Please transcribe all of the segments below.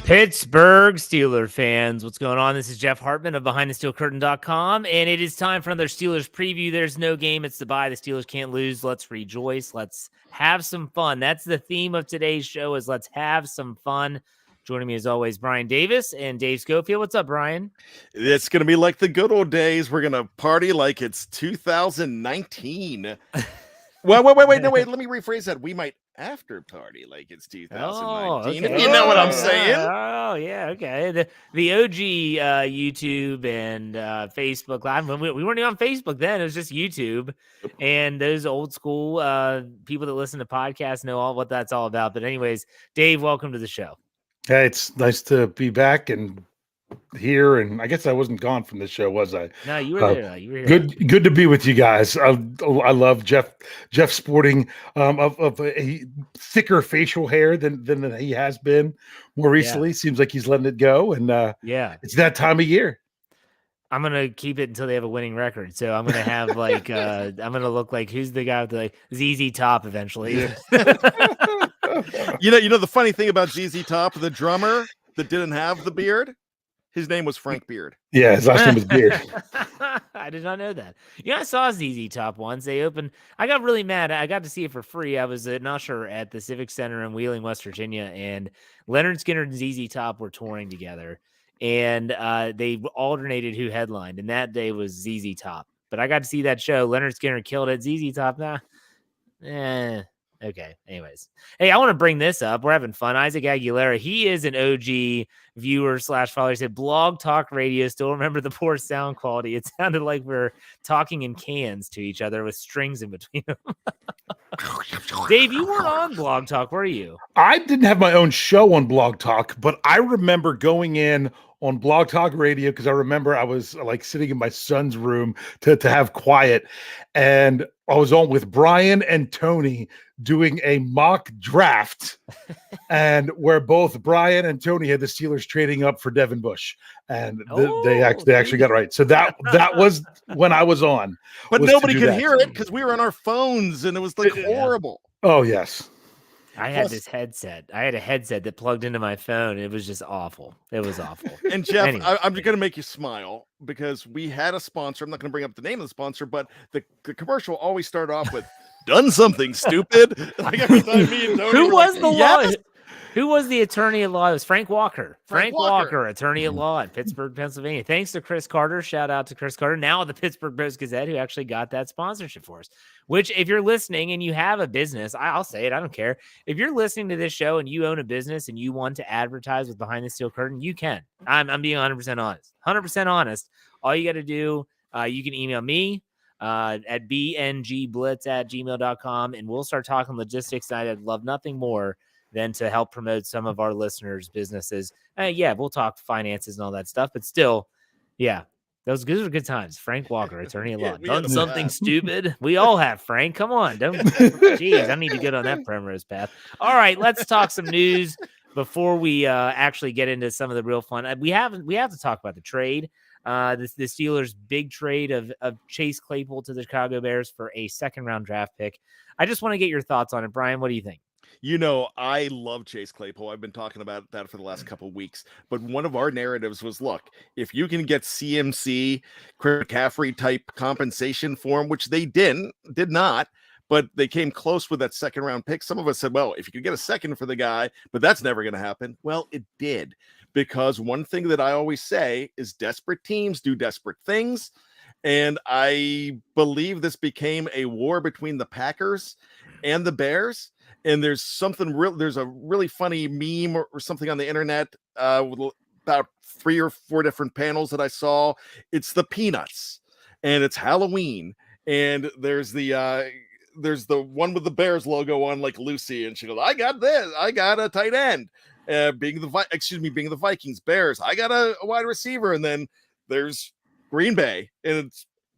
Pittsburgh Steelers fans, what's going on? This is Jeff Hartman of BehindTheSteelCurtain.com, and it is time for another Steelers preview. There's no game. It's the bye. The Steelers can't lose. Let's rejoice. Let's have some fun. That's the theme of today's show is let's have some fun. Joining me as always, Bryan Davis and Dave Schofield. What's up, Bryan? It's going to be like the good old days. We're going to party like it's 2019. Well, wait. No, wait. Let me rephrase that. We might after party like it's 2019. Okay. You know what I'm saying? Oh, yeah. Okay. The OG YouTube and Facebook Live. We weren't even on Facebook then. It was just YouTube. And those old school people that listen to podcasts know all what that's all about. But anyways, Dave, welcome to the show. Hey, it's nice to be back and here, and I guess I wasn't gone from the show, was I? No, you were there. You were here. Good to be with you guys. I love Jeff sporting of a thicker facial hair than he has been more recently. Seems like he's letting it go, and it's that time of year. I'm gonna keep it until they have a winning record. So I'm gonna have like I'm gonna look like who's the guy with the ZZ Top eventually. Yeah. You know the funny thing about ZZ Top, the drummer that didn't have the beard, his name was Frank Beard. Yeah, his last name was Beard. I did not know that. Yeah, I saw ZZ Top once. They opened. I got really mad. I got to see it for free. I was an usher at the Civic Center in Wheeling, West Virginia, and Leonard Skinner and ZZ Top were touring together, and they alternated who headlined, and that day was ZZ Top. But I got to see that show. Leonard Skinner killed it. ZZ Top, Okay. Anyways, hey, I want to bring this up. We're having fun. Isaac Aguilera, he is an OG viewer / follower. He said, Blog Talk Radio. Still remember the poor sound quality. It sounded like we're talking in cans to each other with strings in between them. Dave, you weren't on Blog Talk, were you? I didn't have my own show on Blog Talk, but I remember going in on Blog Talk Radio because I remember I was like sitting in my son's room to have quiet, and I was on with Bryan and Tony doing a mock draft, and where both Bryan and Tony had the Steelers trading up for Devin Bush, and they actually got it right. So that was when I was on, but nobody could hear it because we were on our phones, and it was like horrible. Oh yes. I had this headset. I had a headset that plugged into my phone. It was just awful. It was awful. And Jeff, anyway, I'm just going to make you smile because we had a sponsor. I'm not going to bring up the name of the sponsor, but the commercial always started off with "done something stupid." Like every time me and Tony Who was like, the yes! law? Who was the attorney at law? It was Frank Walker. Frank Walker, attorney at law in Pittsburgh, Pennsylvania. Thanks to Chris Carter. Shout out to Chris Carter, now at the Pittsburgh Post-Gazette, who actually got that sponsorship for us. Which, if you're listening and you have a business, I'll say it, I don't care. If you're listening to this show and you own a business and you want to advertise with Behind the Steel Curtain, you can. I'm being 100% honest. 100% honest. All you got to do, you can email me at bngblitz@gmail.com, and we'll start talking logistics. I'd love nothing more than to help promote some of our listeners' businesses. We'll talk finances and all that stuff, but still, those are good times. Frank Walker, attorney at law. Done something stupid. We all have, Frank. Come on. Jeez, I need to get on that Primrose path. All right, let's talk some news before we actually get into some of the real fun. We have to talk about the trade. The Steelers' big trade of Chase Claypool to the Chicago Bears for a second-round draft pick. I just want to get your thoughts on it. Bryan, what do you think? You know, I love Chase Claypool. I've been talking about that for the last couple of weeks. But one of our narratives was, look, if you can get CMC, Chris McCaffrey type compensation for him, which they did not, but they came close with that second round pick. Some of us said, well, if you could get a second for the guy, but that's never going to happen. Well, it did, because one thing that I always say is desperate teams do desperate things. And I believe this became a war between the Packers and the Bears. And there's a really funny meme or something on the internet with about 3 or 4 different panels that I saw. It's the Peanuts, and it's Halloween, and there's the one with the Bears logo on, like Lucy, and she goes, "I got this. I got a tight end." Being the Vikings, Bears, I got a wide receiver, and then there's Green Bay, and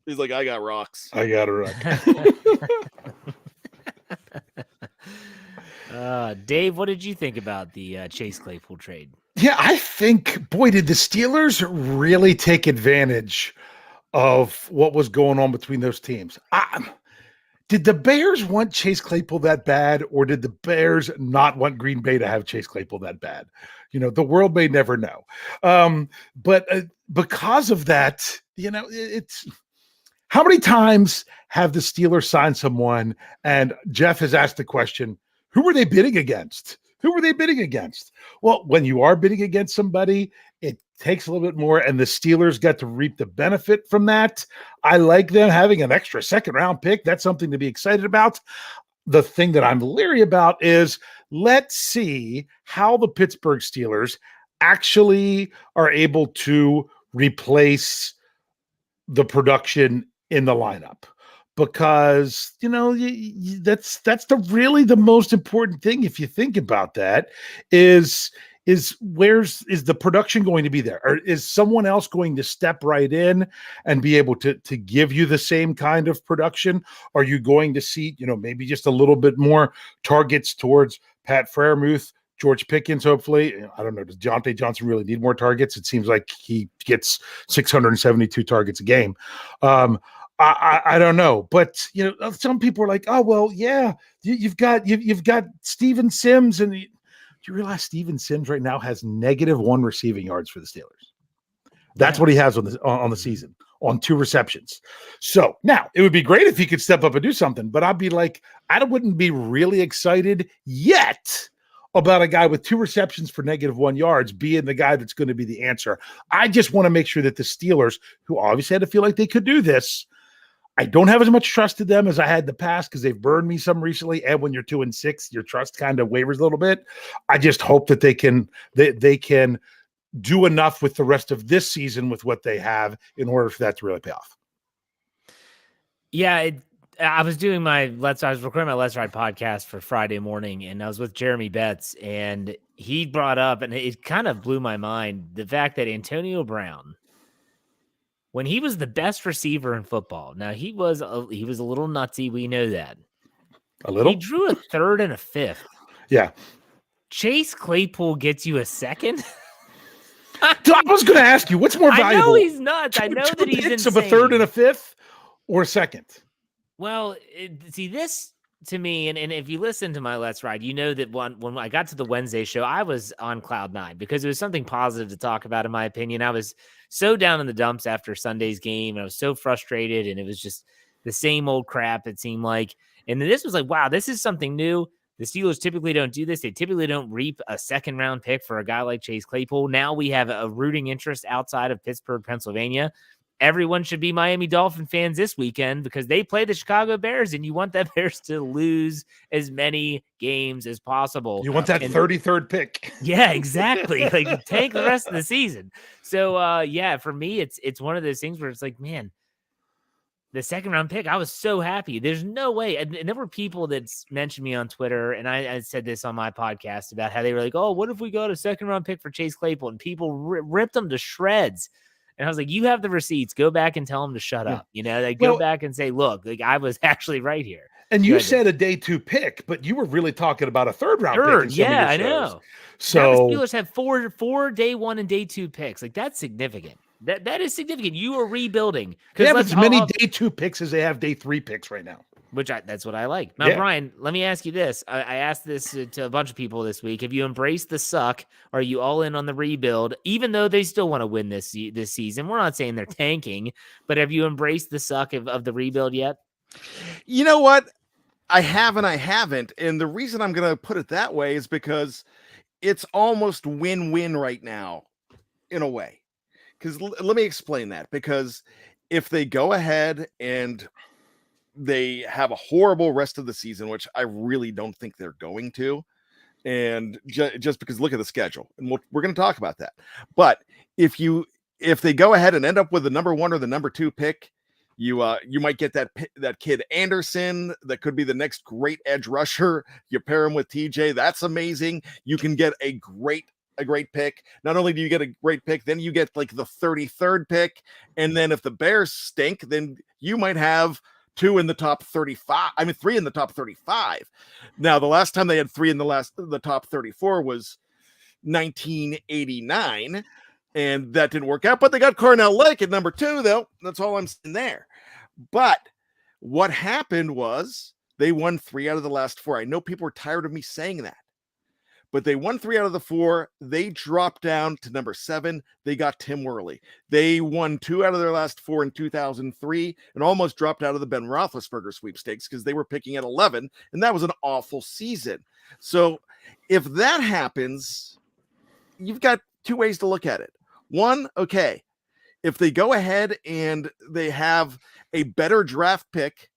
he's like, "I got rocks. I got a rock." Dave, what did you think about the Chase Claypool trade? Yeah, I think, boy, did the Steelers really take advantage of what was going on between those teams. Did the Bears want Chase Claypool that bad, or did the Bears not want Green Bay to have Chase Claypool that bad? The world may never know. But because of that, it's how many times have the Steelers signed someone and Jeff has asked the question, who were they bidding against? Who were they bidding against? Well, when you are bidding against somebody, it takes a little bit more, and the Steelers got to reap the benefit from that. I like them having an extra second-round pick. That's something to be excited about. The thing that I'm leery about is let's see how the Pittsburgh Steelers actually are able to replace the production in the lineup. Because that's really the most important thing. If you think about that, is the production going to be there, or is someone else going to step right in and be able to give you the same kind of production? Are you going to see maybe just a little bit more targets towards Pat Freiermuth, George Pickens? Hopefully, I don't know. Does Deontay Johnson really need more targets? It seems like he gets 672 targets a game. I don't know, but some people are like, oh well, yeah, you've got Steven Sims, and do you realize Steven Sims right now has -1 receiving yards for the Steelers? That's what he has on the season, on 2 receptions. So now it would be great if he could step up and do something, but I'd be like, I wouldn't be really excited yet about a guy with 2 receptions for -1 yards being the guy that's going to be the answer. I just want to make sure that the Steelers, who obviously had to feel like they could do this, I don't have as much trust in them as I had in the past because they've burned me some recently. And when you're 2-6, your trust kind of wavers a little bit. I just hope that they can do enough with the rest of this season with what they have in order for that to really pay off. Yeah, I was doing I was recording my Let's Ride podcast for Friday morning, and I was with Jeremy Betts, and he brought up, and it kind of blew my mind, the fact that Antonio Brown, when he was the best receiver in football, now he was a little nutsy. We know that. A little? He drew a 3rd and a 5th. Yeah. Chase Claypool gets you a 2nd? I was going to ask you, what's more valuable? I know he's nuts. I know that he's insane. Of a 3rd and a 5th or a 2nd? Well, see, this to me, and if you listen to my Let's Ride, you know that when I got to the Wednesday show, I was on cloud 9 because it was something positive to talk about, in my opinion. I was so down in the dumps after Sunday's game, and I was so frustrated, and it was just the same old crap, it seemed like. And this was like, wow, this is something new. The Steelers typically don't do this. They typically don't reap a 2nd-round pick for a guy like Chase Claypool. Now we have a rooting interest outside of Pittsburgh, Pennsylvania. Everyone should be Miami Dolphin fans this weekend because they play the Chicago Bears, and you want that Bears to lose as many games as possible. You want that 33rd pick. Yeah, exactly. Like tank the rest of the season. So, yeah, for me, it's one of those things where it's like, man, the 2nd-round pick, I was so happy. There's no way. And there were people that mentioned me on Twitter, and I said this on my podcast about how they were like, oh, what if we got a 2nd-round pick for Chase Claypool? And people ripped them to shreds. And I was like, you have the receipts. Go back and tell them to shut up. Go back and say, look, like I was actually right here. And you said a day 2 pick, but you were really talking about a 3rd-round pick. Yeah, I know. So now the Steelers have four day 1 and day 2 picks. Like that's significant. That is significant. You are rebuilding. They have as many day 2 picks as they have day 3 picks right now. That's what I like. Now, Bryan, let me ask you this. I asked this to a bunch of people this week. Have you embraced the suck? Are you all in on the rebuild? Even though they still want to win this season, we're not saying they're tanking, but have you embraced the suck of the rebuild yet? You know what? I have and I haven't. And the reason I'm going to put it that way is because it's almost win-win right now in a way. Because let me explain that. Because if they go ahead and they have a horrible rest of the season, which I really don't think they're going to, and just because look at the schedule, and we're going to talk about that. But if they go ahead and end up with the number 1 or the number 2 pick, you might get that kid Anderson that could be the next great edge rusher. You pair him with TJ, that's amazing. You can get a great pick. Not only do you get a great pick, then you get like the 33rd pick, and then if the Bears stink, then you might have 2 in the top 35. I mean, 3 in the top 35. Now, the last time they had 3 in the top 34 was 1989, and that didn't work out. But they got Cornell Lake at number 2, though. That's all I'm saying there. But What happened was they won 3 out of the last 4. I know people are tired of me saying that, but they won 3 out of the 4. They dropped down to number 7. They got Tim Worley. They won 2 out of their last 4 in 2003 and almost dropped out of the Ben Roethlisberger sweepstakes because they were picking at 11, and that was an awful season. So if that happens, you've got 2 ways to look at it. One, okay, if they go ahead and they have a better draft pick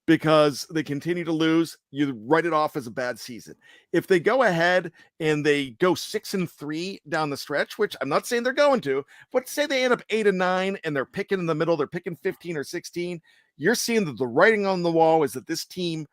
because they continue to lose, you write it off as a bad season. If they go ahead and they go 6-3 down the stretch, which I'm not saying they're going to, but say they end up 8-9 and they're picking in the middle, they're picking 15 or 16, you're seeing that the writing on the wall is that this team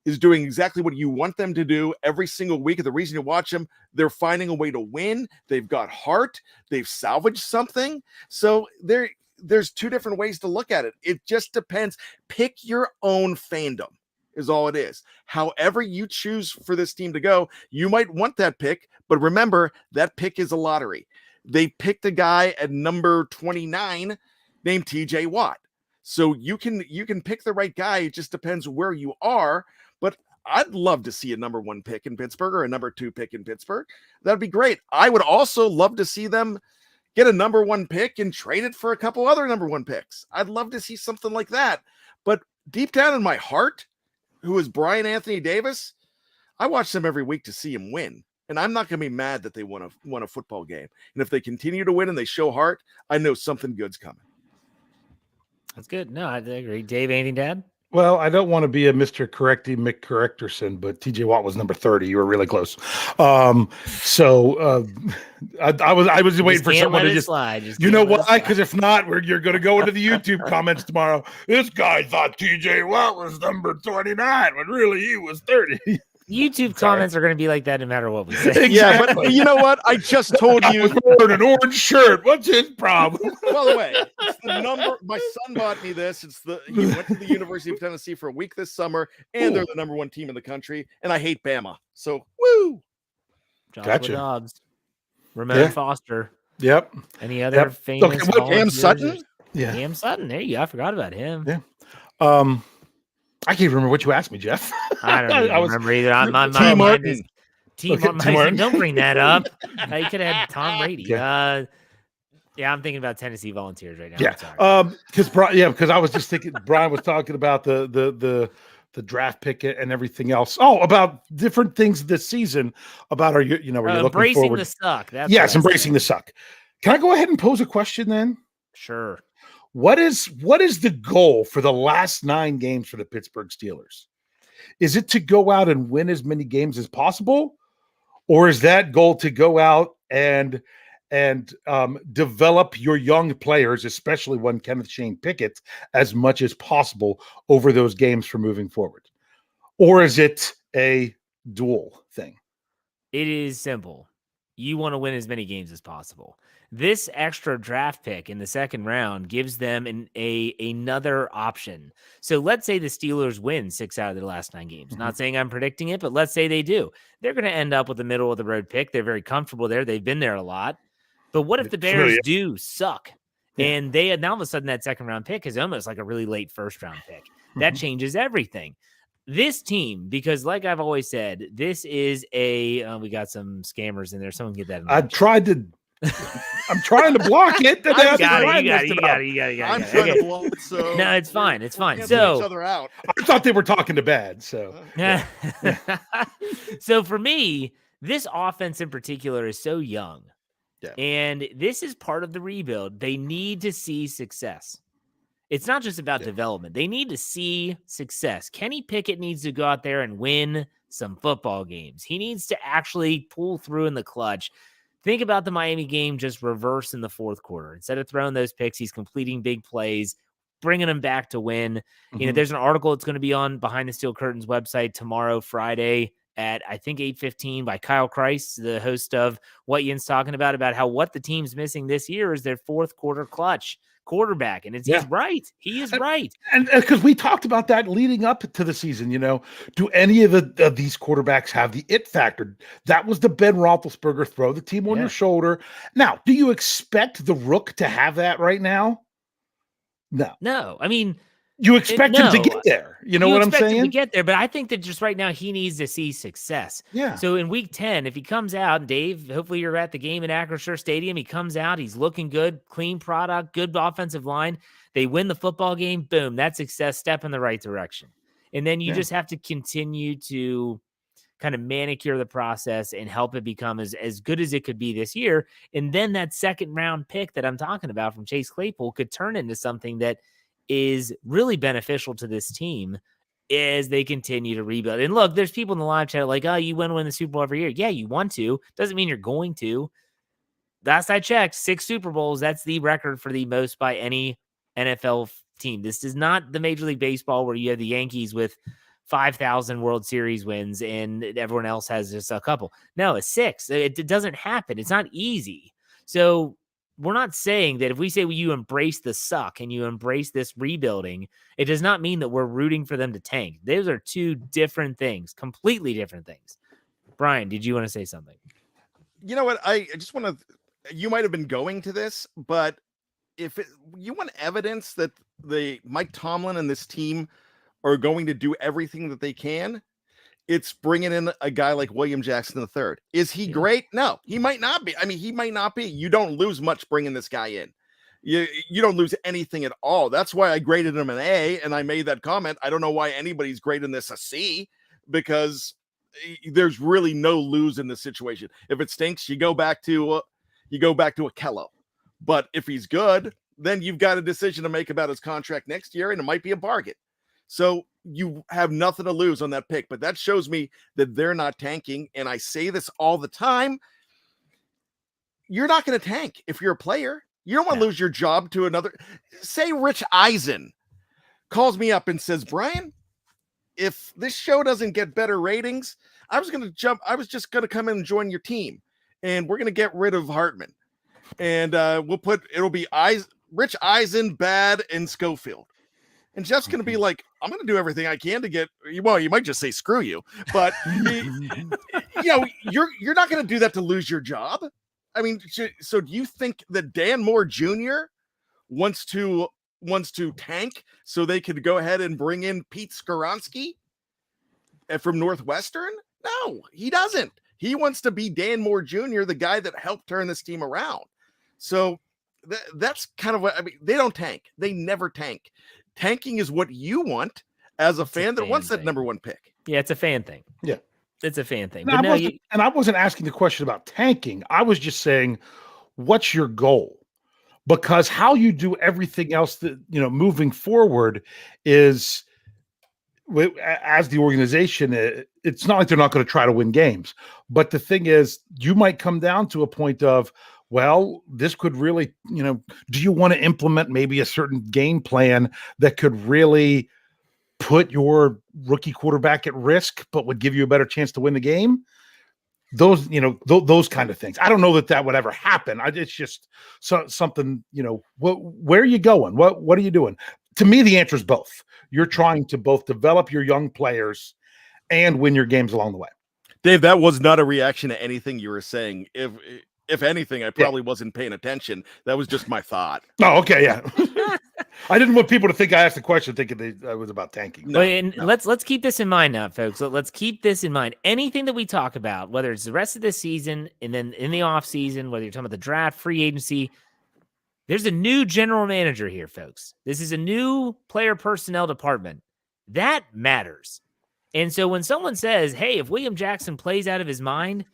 is doing exactly what you want them to do every single week. And the reason you watch them, they're finding a way to win. They've got heart. They've salvaged something. So there's 2 different ways to look at it. It just depends. Pick your own fandom is all it is. However you choose for this team to go, you might want that pick, but remember that pick is a lottery. They picked a guy at number 29 named TJ Watt. So you can pick the right guy. It just depends where you are. But I'd love to see a number 1 pick in Pittsburgh or a number 2 pick in Pittsburgh. That'd be great. I would also love to see them get a number 1 pick and trade it for a couple other number 1 picks. I'd love to see something like that. But deep down in my heart, who is Bryan Anthony Davis, I watch them every week to see him win. And I'm not going to be mad that they won a football game. And if they continue to win and they show heart, I know something good's coming. That's good. No, I agree. Dave, anything to add? Well, I don't want to be a Mr. Correcty McCorrecterson, but TJ Watt was number 30. You were really close. I was waiting for someone to just slide. You know why? Because if not, you're going to go into the YouTube comments tomorrow. This guy thought TJ Watt was number 29, when really he was 30. YouTube comments are going to be like that no matter what we say. Exactly. Yeah, but you know what? I just told you. I was wearing an orange shirt. What's his problem? By the way, it's the number. My son bought me this. He went to the University of Tennessee for a week this summer, and they're the number 1 team in the country. And I hate Bama. So woo. Gotcha. Dobbs, Ramon Foster. Yep. Any other famous? Cam Sutton. Yeah. Cam Sutton. There you go. I forgot about him. Yeah. I can't remember what you asked me, Jeff. I don't even remember either. My T. Martin. Martin. Don't bring that up. You could have had Tom Brady. Yeah. I'm thinking about Tennessee Volunteers right now. Yeah. Because I was just thinking Bryan was talking about the draft pick and everything else. Oh, about different things this season about are looking embracing forward. The suck. Yes, embracing the suck. Can I go ahead and pose a question then? Sure. What is the goal for the last 9 games for the Pittsburgh Steelers? Is it to go out and win as many games as possible? Or is that goal to go out and develop your young players, especially one Kenneth Shane Pickett, as much as possible over those games for moving forward? Or is it a dual thing? It is simple. You want to win as many games as possible. This extra draft pick in the 2nd round gives them another option. So let's say the Steelers win 6 out of their last 9 games. Not saying I'm predicting it, but let's say they do. They're going to end up with the middle of the road pick. They're very comfortable there. They've been there a lot. But what if the Bears do suck? And they now all of a sudden that 2nd round pick is almost like a really late 1st round pick. That changes everything. This team, because like I've always said, this is we got some scammers in there. Someone get that in I'm trying to block it. You got it. I'm trying to block it. So no, it's fine. It's fine. Each So other out. I thought they were talking to bad. So So for me, this offense in particular is so young. Yeah. And this is part of the rebuild. They need to see success. It's not just about development. They need to see success. Kenny Pickett needs to go out there and win some football games. He needs to actually pull through in the clutch. Think about the Miami game just reverse in the 4th quarter. Instead of throwing those picks, he's completing big plays, bringing them back to win. You know, there's an article that's going to be on Behind the Steel Curtains website tomorrow, Friday, at I think 8:15 by Kyle Kreis, the host of What Yin's talking about how what the team's missing this year is their 4th quarter clutch quarterback. And he's right. He is right. And because we talked about that leading up to the season, do any of these quarterbacks have the it factor? That was the Ben Roethlisberger throw the team on your shoulder. Now, do you expect the Rook to have that right now? No. I mean, You expect him to get there. You know what I'm expect him to saying? get there, but I think that just right now he needs to see success. Yeah. So in week 10, if he comes out, Dave, hopefully you're at the game in Acrisure Stadium. He comes out, he's looking good, clean product, good offensive line. They win the football game. Boom, that's success, step in the right direction. And then you just have to continue to kind of manicure the process and help it become as good as it could be this year. And then that second round pick that I'm talking about from Chase Claypool could turn into something that is really beneficial to this team as they continue to rebuild. And look, there's people in the live chat like, oh, you want to win the Super Bowl every year. Yeah, you want to. Doesn't mean you're going to. Last I checked, 6 Super Bowls. That's the record for the most by any NFL team. This is not the Major League Baseball where you have the Yankees with 5,000 World Series wins and everyone else has just a couple. No, it's 6. It doesn't happen. It's not easy. So we're not saying that if we say you embrace the suck and you embrace this rebuilding, it does not mean that we're rooting for them to tank. Those are two different things, completely different things. Bryan, did you want to say something? You know what? I just want to, you might have been going to this, but if you want evidence that Mike Tomlin and this team are going to do everything that they can, it's bringing in a guy like William Jackson III. Is he great? No, he might not be. I mean, he might not be. You don't lose much bringing this guy in. You don't lose anything at all. That's why I graded him an A, and I made that comment. I don't know why anybody's grading this a C, because there's really no lose in this situation. If it stinks, you go back to Akello. But if he's good, then you've got a decision to make about his contract next year, and it might be a bargain. So you have nothing to lose on that pick, but that shows me that they're not tanking. And I say this all the time. You're not going to tank if you're a player. You don't want to lose your job to another. Say Rich Eisen calls me up and says, Bryan, if this show doesn't get better ratings, I was just going to come in and join your team, and we're going to get rid of Hartman. And it'll be Rich Eisen, Bad, and Schofield. And Jeff's going to be like, I'm going to do everything I can to get, well, you might just say, screw you, but you're not going to do that to lose your job. I mean, so do you think that Dan Moore Jr. wants to tank so they could go ahead and bring in Pete Skoronski from Northwestern? No, he doesn't. He wants to be Dan Moore Jr., the guy that helped turn this team around. So that's kind of what, I mean, they don't tank. They never tank. Tanking is what you want as a fan that wants that number one pick. Yeah, it's a fan thing. Yeah. It's a fan thing. And I wasn't asking the question about tanking. I was just saying, what's your goal? Because how you do everything else that, moving forward is, as the organization, it's not like they're not going to try to win games. But the thing is, you might come down to a point of, well, this could really, do you want to implement maybe a certain game plan that could really put your rookie quarterback at risk, but would give you a better chance to win the game? Those, those kind of things. I don't know that would ever happen. It's just something, where are you going? What are you doing? To me, the answer is both. You're trying to both develop your young players and win your games along the way. Dave, that was not a reaction to anything you were saying. If anything, I probably wasn't paying attention. That was just my thought. Oh, okay, yeah. I didn't want people to think I asked the question thinking it was about tanking. No. Let's keep this in mind now, folks. Let's keep this in mind. Anything that we talk about, whether it's the rest of the season and then in the off season, whether you're talking about the draft, free agency, there's a new general manager here, folks. This is a new player personnel department. That matters. And so when someone says, hey, if William Jackson plays out of his mind,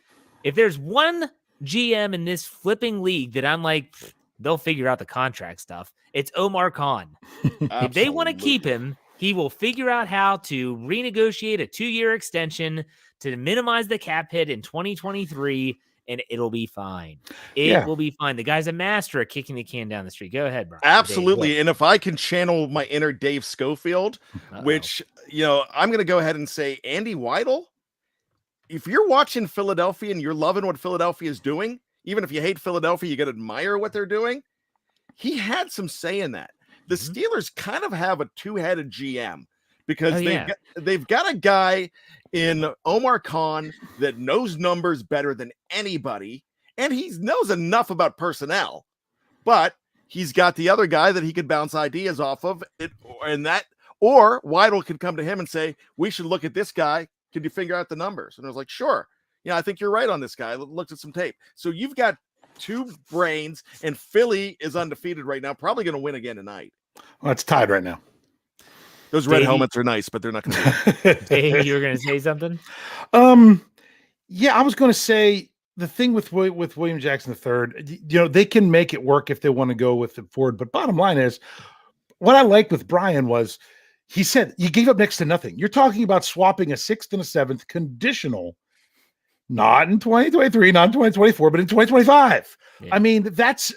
if there's one GM in this flipping league that I'm like, they'll figure out the contract stuff, it's Omar Khan. If they want to keep him, he will figure out how to renegotiate a 2-year extension to minimize the cap hit in 2023, and it'll be fine. It will be fine. The guy's a master at kicking the can down the street. Go ahead, Bryan. Absolutely. Dave, and if I can channel my inner Dave Schofield, which, I'm going to go ahead and say Andy Weidel, if you're watching Philadelphia and you're loving what Philadelphia is doing, even if you hate Philadelphia, you got to admire what they're doing. He had some say in that. The Steelers kind of have a two-headed GM because they've got a guy in Omar Khan that knows numbers better than anybody, and he knows enough about personnel, but he's got the other guy that he could bounce ideas off of, or Weidl could come to him and say, we should look at this guy. Can you figure out the numbers? And I was like, sure. Yeah, I think you're right on this guy. I looked at some tape. So you've got two brains, and Philly is undefeated right now, probably going to win again tonight. Well, it's tied right now. Those red helmets are nice, but they're not going to. Dave, you were going to say something? Yeah, I was going to say the thing with William Jackson III, they can make it work if they want to go with it forward. But bottom line is, what I liked with Bryan was he said you gave up next to nothing. You're talking about swapping a 6th and a 7th conditional, not in 2023, not in 2024, but in 2025. Yeah. I mean, that's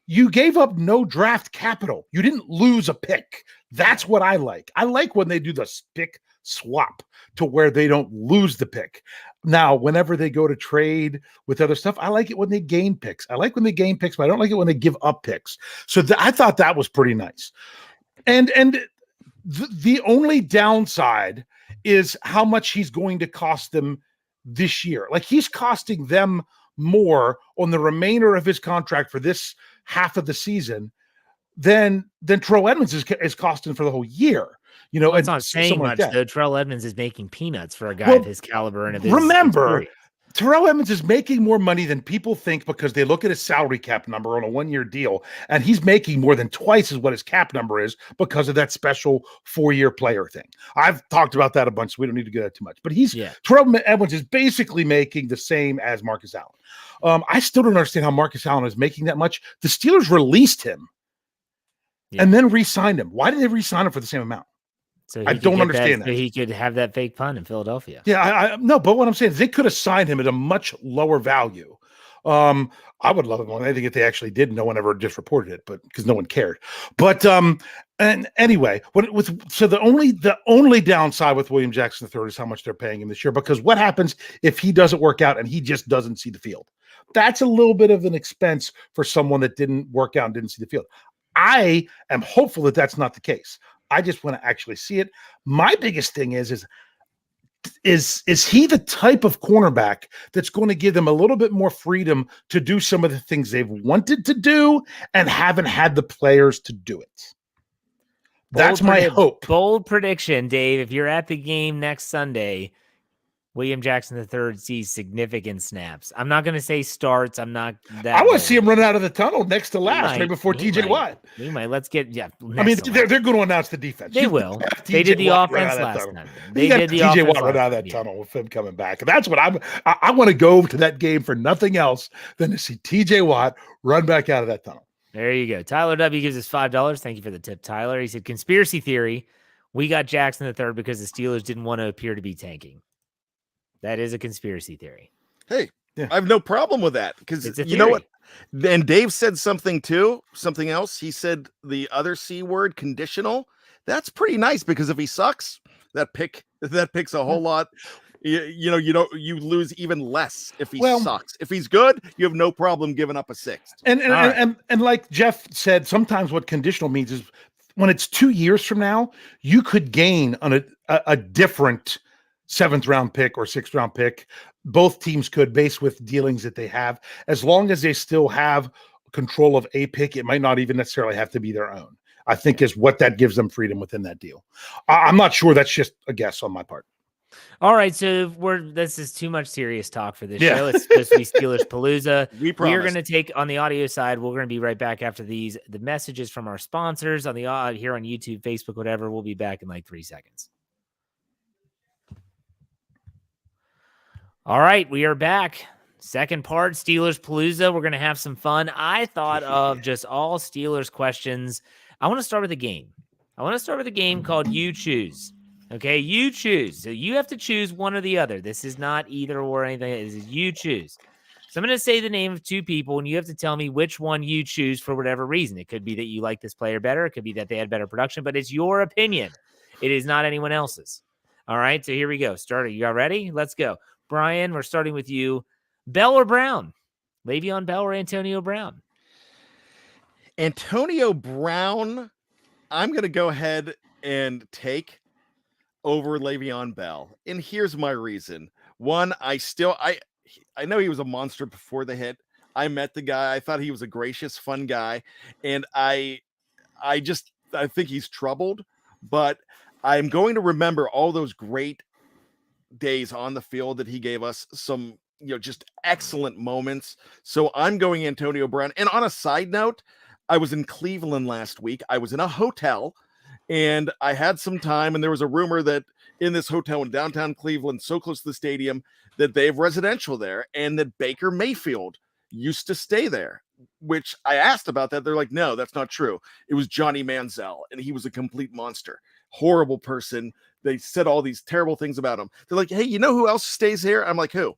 you gave up no draft capital. You didn't lose a pick. That's what I like. I like when they do the pick swap to where they don't lose the pick. Now, whenever they go to trade with other stuff, I like it when they gain picks. I like when they gain picks, but I don't like it when they give up picks. So I thought that was pretty nice. And the only downside is how much he's going to cost them this year. Like, he's costing them more on the remainder of his contract for this half of the season than Terrell Edmonds is costing for the whole year. Well, it's not saying much, though. Terrell Edmonds is making peanuts for a guy of his caliber and of his experience. Terrell Edmonds is making more money than people think because they look at his salary cap number on a 1-year deal, and he's making more than twice as what his cap number is because of that special 4-year player thing. I've talked about that a bunch, so we don't need to get that too much. But Terrell Edmonds is basically making the same as Marcus Allen. I still don't understand how Marcus Allen is making that much. The Steelers released him and then re-signed him. Why did they re-sign him for the same amount? So I don't understand that. So he could have that fake punt in Philadelphia. Yeah, no, but what I'm saying is they could have signed him at a much lower value. I would love it more. I think if they actually did, no one ever just reported it, but because no one cared. But and anyway, the only downside with William Jackson III is how much they're paying him this year. Because what happens if he doesn't work out and he just doesn't see the field? That's a little bit of an expense for someone that didn't work out and didn't see the field. I am hopeful that that's not the case. I just want to actually see it. My biggest thing is he the type of cornerback that's going to give them a little bit more freedom to do some of the things they've wanted to do and haven't had the players to do it? That's my hope. Bold prediction, Dave. If you're at the game next Sunday, William Jackson III sees significant snaps. I'm not going to say starts. I'm not that. I want to see him run out of the tunnel next to last, right before TJ Watt. We might. Let's get. Yeah. I mean, they're going to announce the defense. They will. They did the offense last time. They did the TJ Watt run out of that tunnel with him coming back. And that's what I want to go to that game for nothing else than to see TJ Watt run back out of that tunnel. There you go. Tyler W gives us $5. Thank you for the tip, Tyler. He said, conspiracy theory. We got Jackson III because the Steelers didn't want to appear to be tanking. That is a conspiracy theory. Hey, I have no problem with that because you know what? And Dave said something else. He said the other C word, conditional. That's pretty nice because if he sucks, that pick's a whole lot. You lose even less if he sucks. If he's good, you have no problem giving up a 6th. And like Jeff said, sometimes what conditional means is when it's 2 years from now, you could gain on a different 7th round pick or 6th round pick. Both teams could, based with dealings that they have, as long as they still have control of a pick. It might not even necessarily have to be their own, I think, is what that gives them freedom within that deal. I'm not sure. That's just a guess on my part. All right, so this is too much serious talk for this show. It's supposed to be Steelers Palooza. We are going to take on the audio side. We're going to be right back after the messages from our sponsors on the here on YouTube, Facebook, whatever. We'll be back in like 3 seconds. All right, we are back. Second part, Steelers Palooza. We're going to have some fun. I thought of just all Steelers questions. I want to start with a game. I want to start with a game called You Choose. Okay, you choose. So you have to choose one or the other. This is not either or anything. This is you choose. So I'm going to say the name of 2 people, and you have to tell me which one you choose for whatever reason. It could be that you like this player better. It could be that they had better production, but it's your opinion. It is not anyone else's. All right, so here we go. You all ready? Let's go. Bryan, we're starting with you. Bell or Brown? Le'Veon Bell or Antonio Brown? Antonio Brown, I'm going to go ahead and take over Le'Veon Bell. And here's my reason. One, I know he was a monster before the hit. I met the guy. I thought he was a gracious, fun guy, and I think he's troubled, but I'm going to remember all those great days on the field that he gave us, some just excellent moments. So I'm going Antonio Brown. And on a side note, I was in Cleveland last week. I was in a hotel and I had some time, and there was a rumor that in this hotel in downtown Cleveland, so close to the stadium, that they have residential there, and that Baker Mayfield used to stay there, which I asked about that. They're like, no, that's not true. It was Johnny Manziel, and he was a complete monster, horrible person. They said all these terrible things about him. They're like, hey, you know who else stays here? I'm like, who?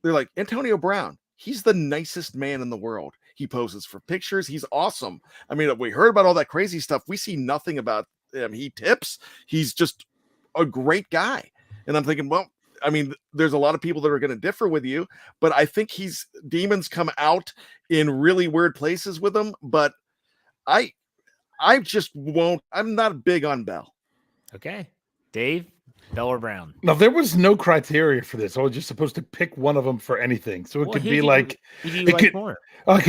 They're like, Antonio Brown. He's the nicest man in the world. He poses for pictures. He's awesome. I mean, we heard about all that crazy stuff. We see nothing about him. He tips. He's just a great guy. And I'm thinking, well, I mean, there's a lot of people that are going to differ with you, but I think demons come out in really weird places with him. But I just won't. I'm not big on Bell. Okay. Dave, Bell or Brown? No, there was no criteria for this. I was just supposed to pick one of them for anything. So it could be like, more? It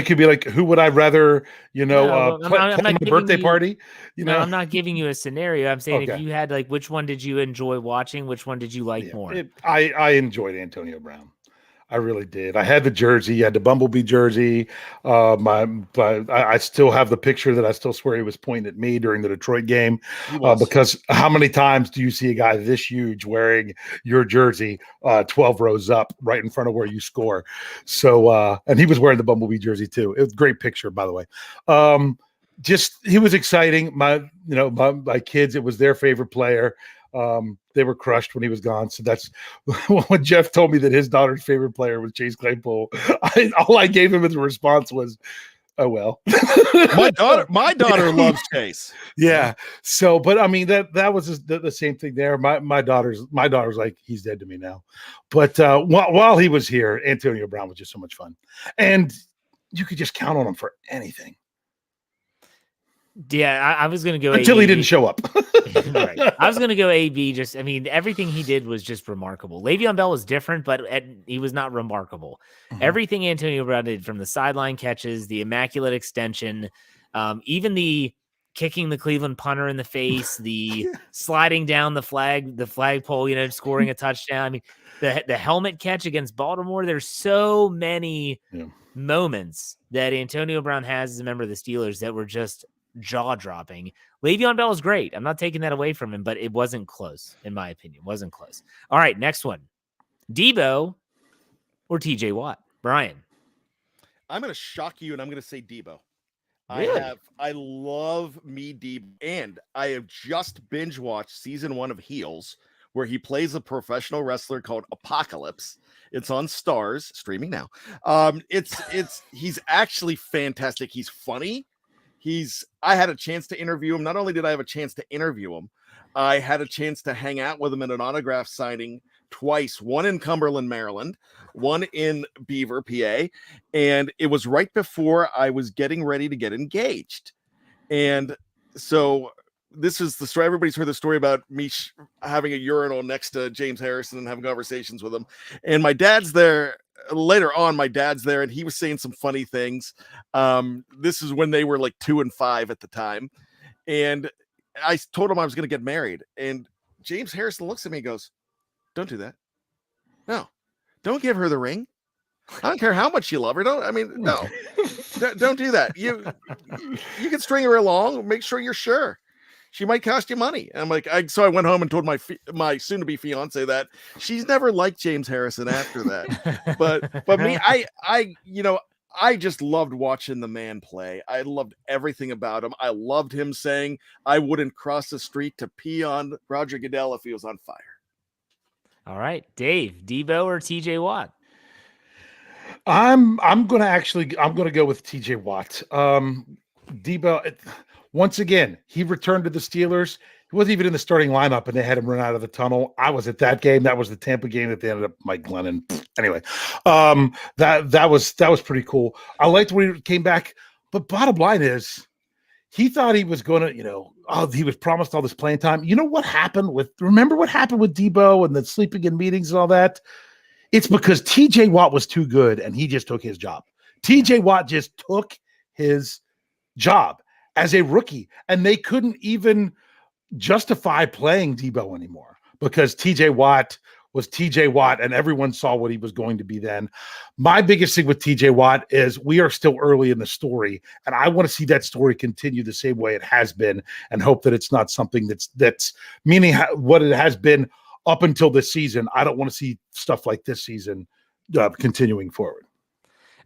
could be like, who would I rather, play my birthday party? No, I'm not giving you a scenario. I'm saying if you had which one did you enjoy watching? Which one did you like more? I enjoyed Antonio Brown. I really did. I had the jersey. I had the Bumblebee jersey. I still have the picture that I still swear he was pointing at me during the Detroit game. Because how many times do you see a guy this huge wearing your jersey 12 rows up right in front of where you score? So, and he was wearing the Bumblebee jersey too. It was a great picture, by the way. He was exciting. My kids, it was their favorite player. They were crushed when he was gone. So that's when Jeff told me that his daughter's favorite player was Chase Claypool. All I gave him as a response was, "Oh well." my daughter loves Chase. Yeah. So, but I mean that was the same thing there. My daughter's like, he's dead to me now. But while he was here, Antonio Brown was just so much fun, and you could just count on him for anything. Yeah, I was going to go until he didn't show up. Right. I was going to go AB. Everything he did was just remarkable. Le'Veon Bell was different, but he was not remarkable. Mm-hmm. Everything Antonio Brown did, from the sideline catches, the immaculate extension, even the kicking the Cleveland punter in the face, the sliding down the flagpole, scoring a touchdown. I mean, the helmet catch against Baltimore. There's so many moments that Antonio Brown has as a member of the Steelers that were just jaw-dropping. Le'Veon Bell is great. I'm not taking that away from him, but it wasn't close, in my opinion. It wasn't close. All right, next one. Debo or TJ Watt? Bryan. I'm going to shock you, and I'm going to say Debo. Really? I love me Debo, and I have just binge-watched season 1 of Heels, where he plays a professional wrestler called Apocalypse. It's on Stars, streaming now. He's actually fantastic. He's funny. I had a chance to interview him. Not only did I have a chance to interview him, I had a chance to hang out with him at an autograph signing twice, one in Cumberland, Maryland, one in Beaver, PA. And it was right before I was getting ready to get engaged. And so this is the story. Everybody's heard the story about me having a urinal next to James Harrison and having conversations with him. And my dad's there. Later on, my dad's there, and he was saying some funny things. This is when they were like 2 and 5 at the time. And I told him I was going to get married. And James Harrison looks at me and goes, "Don't do that. No, don't give her the ring. I don't care how much you love her. No, don't do that. You can string her along. Make sure you're sure. She might cost you money." And I'm like, so I went home and told my soon-to-be fiance that she's never liked James Harrison after that. but me, I just loved watching the man play. I loved everything about him. I loved him saying I wouldn't cross the street to pee on Roger Goodell if he was on fire. All right, Dave, Debo or TJ Watt? I'm gonna go with TJ Watt. Debo, once again, he returned to the Steelers. He wasn't even in the starting lineup, and they had him run out of the tunnel. I was at that game. That was the Tampa game that they ended up Mike Glennon. Anyway, that was pretty cool. I liked when he came back, but bottom line is, he thought he was gonna, he was promised all this playing time. You know what happened remember what happened with Debo and the sleeping in meetings and all that? It's because TJ Watt was too good and he just took his job. TJ Watt just took his job as a rookie, and they couldn't even justify playing Debo anymore because TJ Watt was TJ Watt and everyone saw what he was going to be then. My biggest thing with TJ Watt is we are still early in the story, and I want to see that story continue the same way it has been and hope that it's not something that's meaning what it has been up until this season. I don't want to see stuff like this season continuing forward.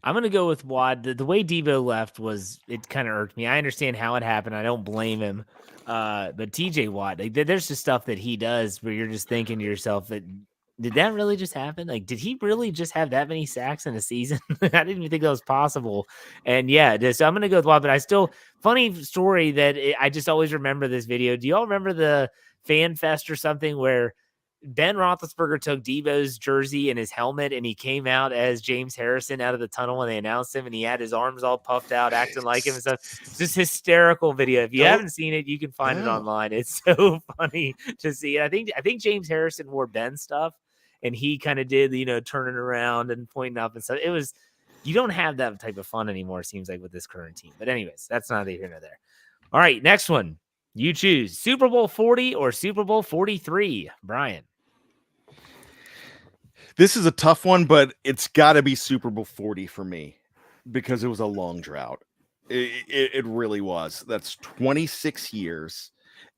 I'm going to go with Watt. The way Debo left it kind of irked me. I understand how it happened. I don't blame him. But TJ Watt, like, there's just stuff that he does where you're just thinking to yourself did that really just happen? Like, did he really just have that many sacks in a season? I didn't even think that was possible. And yeah, so I'm going to go with Watt, but funny story that I just always remember this video. Do y'all remember the Fan Fest or something where Ben Roethlisberger took Debo's jersey and his helmet, and he came out as James Harrison out of the tunnel when they announced him, and he had his arms all puffed out, acting like him and stuff. It's just hysterical video. If you haven't seen it, you can find it online. It's so funny to see. I think James Harrison wore Ben stuff, and he kind of did, turning around and pointing up and stuff. You don't have that type of fun anymore, it seems like, with this current team. But anyways, that's neither here nor there. All right, next one. You choose Super Bowl 40 or Super Bowl 43, Bryan. This is a tough one, but it's got to be Super Bowl 40 for me because it was a long drought. It really was. That's 26 years,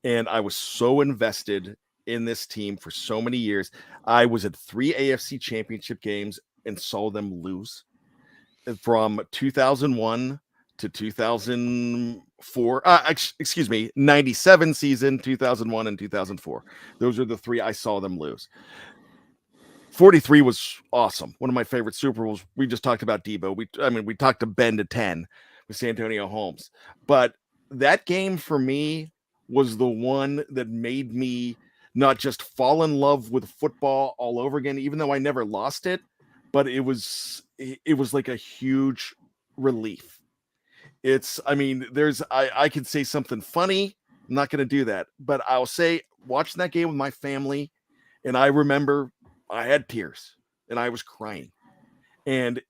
and I was so invested in this team for so many years. I was at 3 AFC championship games and saw them lose from 2001 to 2004. 97 season, 2001 and 2004. Those are the 3 I saw them lose. 43 was awesome. One of my favorite Super Bowls. We just talked about Debo. We talked to Ben to 10 with Santonio Holmes. But that game for me was the one that made me not just fall in love with football all over again, even though I never lost it, but it was like a huge relief. I could say something funny. I'm not going to do that, but I'll say watching that game with my family, and I remember I had tears and I was crying, and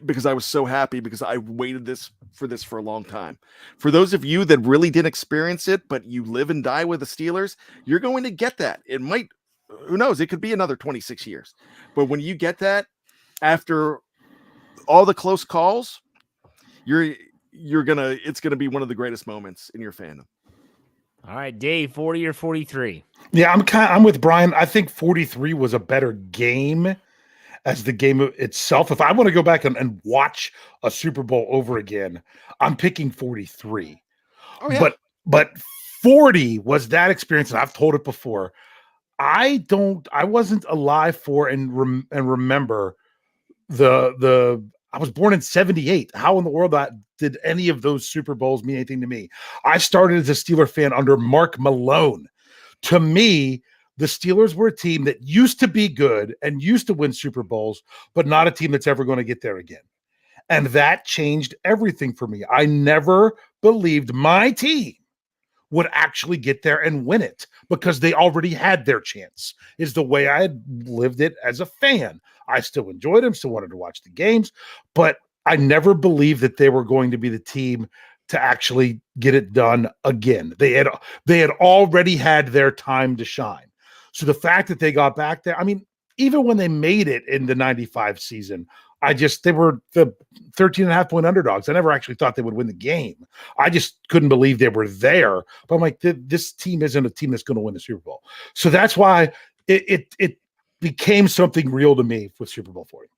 because I was so happy because I waited for this for a long time. For those of you that really didn't experience it, but you live and die with the Steelers, you're going to get that. It might, who knows? It could be another 26 years, but when you get that after all the close calls, it's gonna be one of the greatest moments in your fandom. All right, Dave, 40 or 43? Yeah, I'm with Bryan. I think 43 was a better game as the game itself. If I want to go back and watch a Super Bowl over again, I'm picking 43. Oh, yeah. But 40 was that experience, and I've told it before. I wasn't alive for and remember I was born in 78. How in the world did any of those Super Bowls mean anything to me? I started as a Steeler fan under Mark Malone. To me, the Steelers were a team that used to be good and used to win Super Bowls, but not a team that's ever going to get there again. And that changed everything for me. I never believed my team would actually get there and win it because they already had their chance, is the way I had lived it as a fan. I still enjoyed them, still wanted to watch the games, but I never believed that they were going to be the team to actually get it done again. They had already had their time to shine. So the fact that they got back there, even when they made it in the 95 season, they were the 13.5-point underdogs. I never actually thought they would win the game. I just couldn't believe they were there. But I'm like, this team isn't a team that's going to win the Super Bowl. So that's why it became something real to me with Super Bowl 40.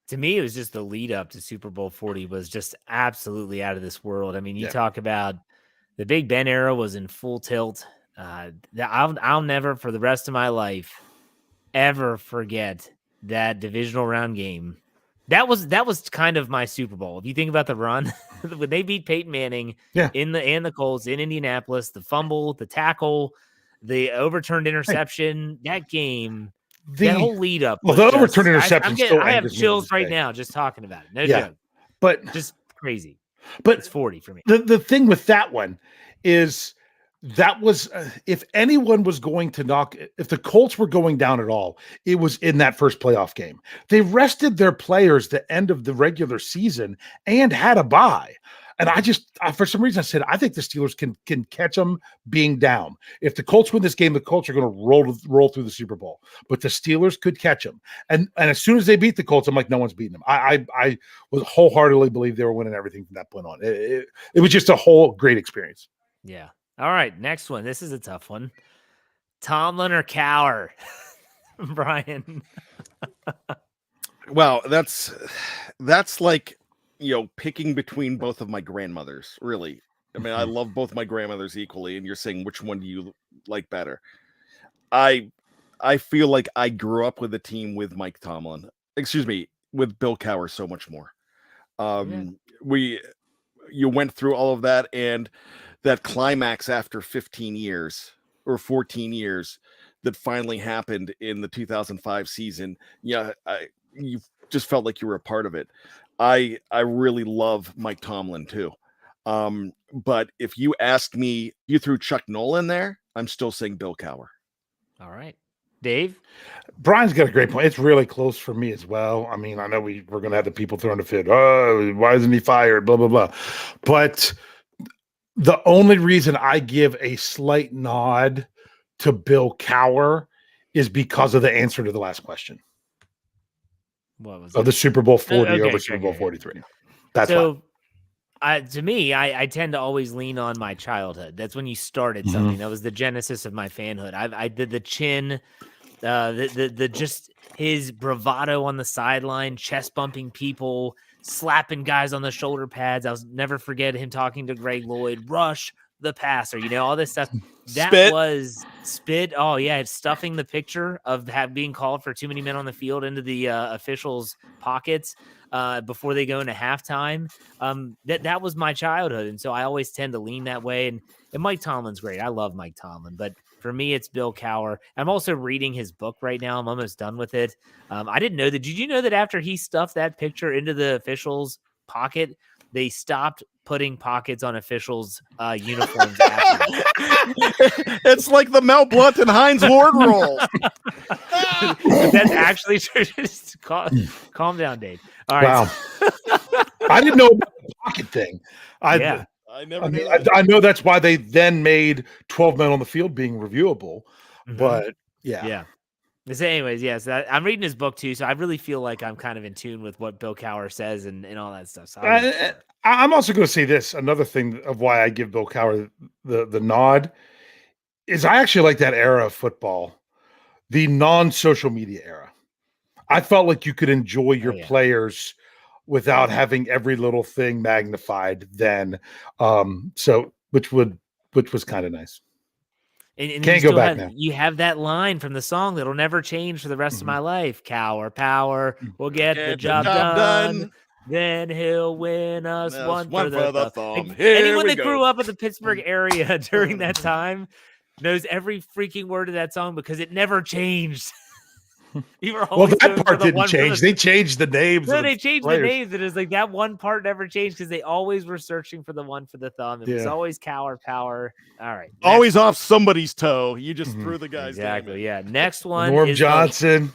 To me, it was just the lead up to Super Bowl 40 was just absolutely out of this world. You talk about the Big Ben era was in full tilt. I'll never, for the rest of my life, ever forget that divisional round game. That was kind of my Super Bowl. If you think about the run, when they beat Peyton Manning and the Colts in Indianapolis, the fumble, the tackle, the overturned interception, that game, that whole lead up. Well, the overturned interception. I have chills right now just talking about it. No joke. But just crazy. But it's 40 for me. The thing with that one is that was if anyone was going to knock, if the Colts were going down at all, it was in that first playoff game. They rested their players the end of the regular season and had a bye. And for some reason, I said, I think the Steelers can catch them being down. If the Colts win this game, the Colts are going to roll through the Super Bowl. But the Steelers could catch them. And as soon as they beat the Colts, I'm like, no one's beating them. I was wholeheartedly believe they were winning everything from that point on. It was just a whole great experience. Yeah. All right. Next one. This is a tough one. Tomlin or Cowher? Bryan. Wow, that's like, picking between both of my grandmothers, really. I mean, I love both my grandmothers equally, and you're saying which one do you like better? I feel like I grew up with a team with Mike Tomlin. Excuse me, with Bill Cowher so much more. You went through all of that, and that climax after 15 years or 14 years that finally happened in the 2005 season. Yeah, you just felt like you were a part of it. I really love Mike Tomlin too. But if you ask me, you threw Chuck Nolan there, I'm still saying Bill Cowher. All right. Dave? Brian's got a great point. It's really close for me as well. I mean, I know we're going to have the people throwing a fit. Oh, why isn't he fired? Blah, blah, blah. But the only reason I give a slight nod to Bill Cowher is because of the answer to the last question. What was the Super Bowl 40 over Super Bowl 43. That's so. To me, I tend to always lean on my childhood. That's when you started something. That was the genesis of my fanhood. I did the chin, the just his bravado on the sideline, chest bumping people, slapping guys on the shoulder pads. I'll never forget him talking to Greg Lloyd. Rush the passer, all this stuff. That was spit. Oh yeah, it's stuffing the picture of being called for too many men on the field into the officials' pockets before they go into halftime. That was my childhood, and so I always tend to lean that way. And Mike Tomlin's great. I love Mike Tomlin, but for me, it's Bill Cowher. I'm also reading his book right now. I'm almost done with it. I didn't know that. Did you know that after he stuffed that picture into the officials' pocket, they stopped putting pockets on officials' uniforms after that? It's like the Mel Blunt and Heinz Ward roll. That's actually true. Just calm down, Dave. All right. Wow. I didn't know about the pocket thing. I never knew. I know that's why they then made 12 men on the field being reviewable. But yeah. So anyways, yes, I'm reading his book too, so I really feel like I'm kind of in tune with what Bill Cowher says and all that stuff. So I'm also going to say this. Another thing of why I give Bill Cowher the nod is I actually like that era of football, the non-social media era. I felt like you could enjoy your players without having every little thing magnified then. Which was kind of nice. And can't go back now. You have that line from the song that'll never change for the rest of my life. Cowher, power, we'll get the job done. Then he'll win us one for the thumb. Anyone that grew up in the Pittsburgh area during that time knows every freaking word of that song because it never changed. That part didn't change. They changed the names. No, they changed the names. It was like that one part never changed because they always were searching for the one for the thumb. It was always Cowher, power. All right. Always off somebody's toe. You just threw the guy's exactly. name. Yeah. Next one. Norm Johnson.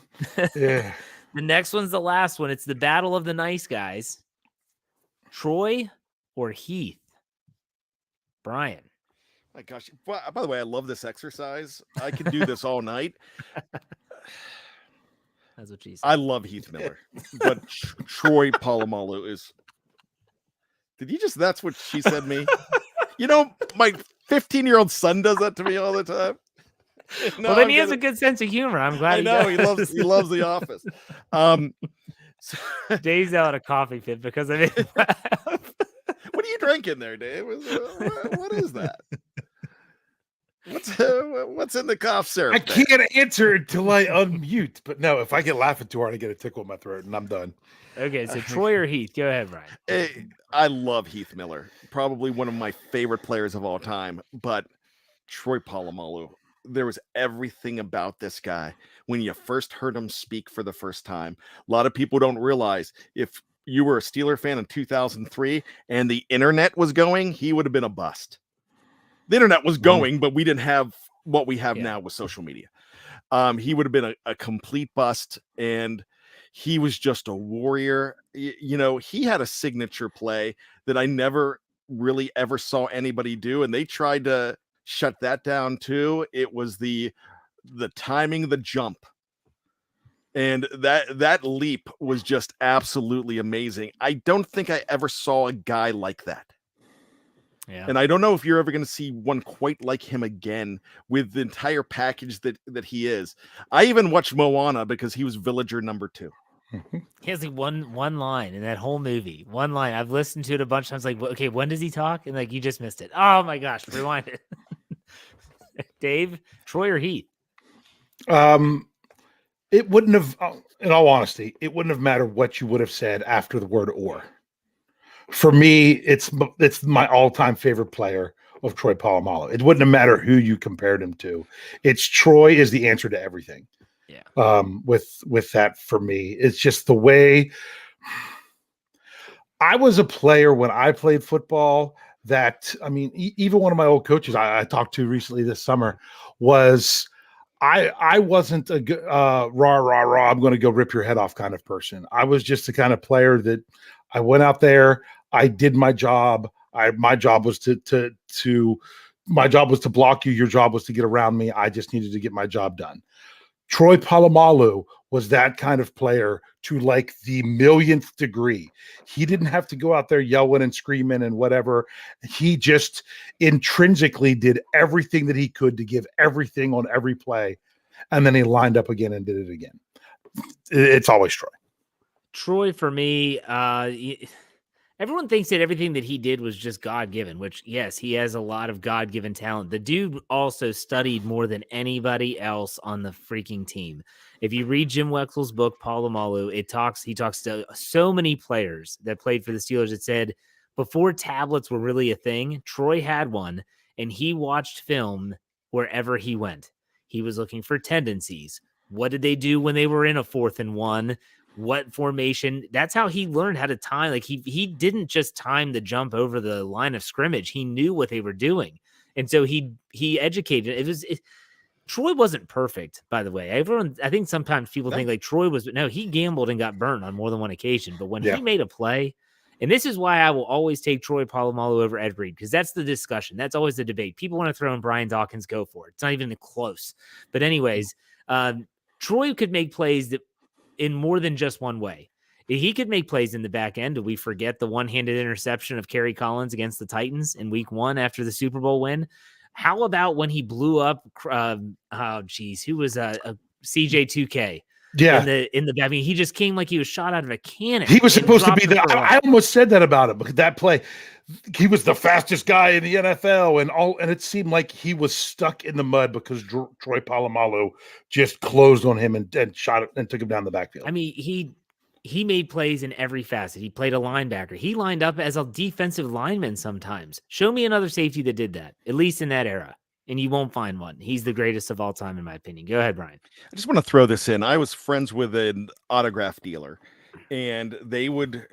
Yeah. The next one's the last one. It's the battle of the nice guys. Troy or Heath? Bryan. My gosh. By the way, I love this exercise. I can do this all night. That's what she said. I love Heath Miller, but Troy Polamalu is. Did you just? That's what she said to me. My 15-year-old son does that to me all the time. No, well, then he has a good sense of humor. I'm glad. I know he loves The Office. Dave's out a coffee fit because of it. What are you drinking there, Dave? What is that? What's in the cough syrup? I can't answer until I unmute. But no, if I get laughing too hard, I get a tickle in my throat, and I'm done. Okay, so Troy or Heath? Go ahead, Bryan. I love Heath Miller. Probably one of my favorite players of all time. But Troy Polamalu, there was everything about this guy when you first heard him speak for the first time. A lot of people don't realize if you were a Steeler fan in 2003 and the internet was going, he would have been a bust. The internet was going, but we didn't have what we have now with social media. He would have been a complete bust, and he was just a warrior. He had a signature play that I never really ever saw anybody do, and they tried to shut that down too. It was the timing, the jump. And that leap was just absolutely amazing. I don't think I ever saw a guy like that. Yeah. And I don't know if you're ever going to see one quite like him again with the entire package that he is. I even watched Moana because he was villager number 2. He has like one line in that whole movie. One line. I've listened to it a bunch of times. Like, okay, when does he talk? And like, you just missed it. Oh my gosh, rewind it. Dave, Troy, or Heath? It wouldn't have, in all honesty, it wouldn't have mattered what you would have said after the word "or." For me, it's my all-time favorite player of Troy Polamalu. It wouldn't have mattered who you compared him to. It's Troy is the answer to everything. Yeah. With that, for me, it's just the way I was a player when I played football. That, I mean, even one of my old coaches I talked to recently this summer was. I wasn't a rah, I'm going to go rip your head off kind of person. I was just the kind of player that I went out there, I did my job. My job was to block you. Your job was to get around me. I just needed to get my job done. Troy Polamalu was that kind of player to like the millionth degree. He didn't have to go out there yelling and screaming and whatever. He just intrinsically did everything that he could to give everything on every play. And then he lined up again and did it again. It's always Troy. Troy, for me, everyone thinks that everything that he did was just God-given, which, yes, he has a lot of God-given talent. The dude also studied more than anybody else on the freaking team. If you read Jim Wexell's book, Polamalu, he talks to so many players that played for the Steelers. It said before tablets were really a thing, Troy had one, and he watched film wherever he went. He was looking for tendencies. What did they do when they were in a 4th and 1? What formation? That's how he learned how to time. Like he didn't just time the jump over the line of scrimmage. He knew what they were doing. And so he educated. Troy wasn't perfect, by the way. I think sometimes people think like Troy was, no, he gambled and got burned on more than one occasion. But when he made a play, and this is why I will always take Troy Polamalu over Ed Reed, because that's the discussion. That's always the debate. People want to throw in Brian Dawkins, go for it. It's not even close. But anyways, Troy could make plays that in more than just one way. He could make plays in the back end. Do we forget the one-handed interception of Kerry Collins against the Titans in week 1 after the Super Bowl win? How about when he blew up? Who was a CJ2K? Yeah. In the I mean, he just came like he was shot out of a cannon. He was supposed to be I almost said that about him, because that play, he was the fastest guy in the NFL, and it seemed like he was stuck in the mud because Troy Polamalu just closed on him and shot it and took him down the backfield. I mean, he made plays in every facet. He played a linebacker. He lined up as a defensive lineman sometimes. Show me another safety that did that, at least in that era, and you won't find one. He's the greatest of all time, in my opinion. Go ahead, Brian. I just want to throw this in. I was friends with an autograph dealer, and they would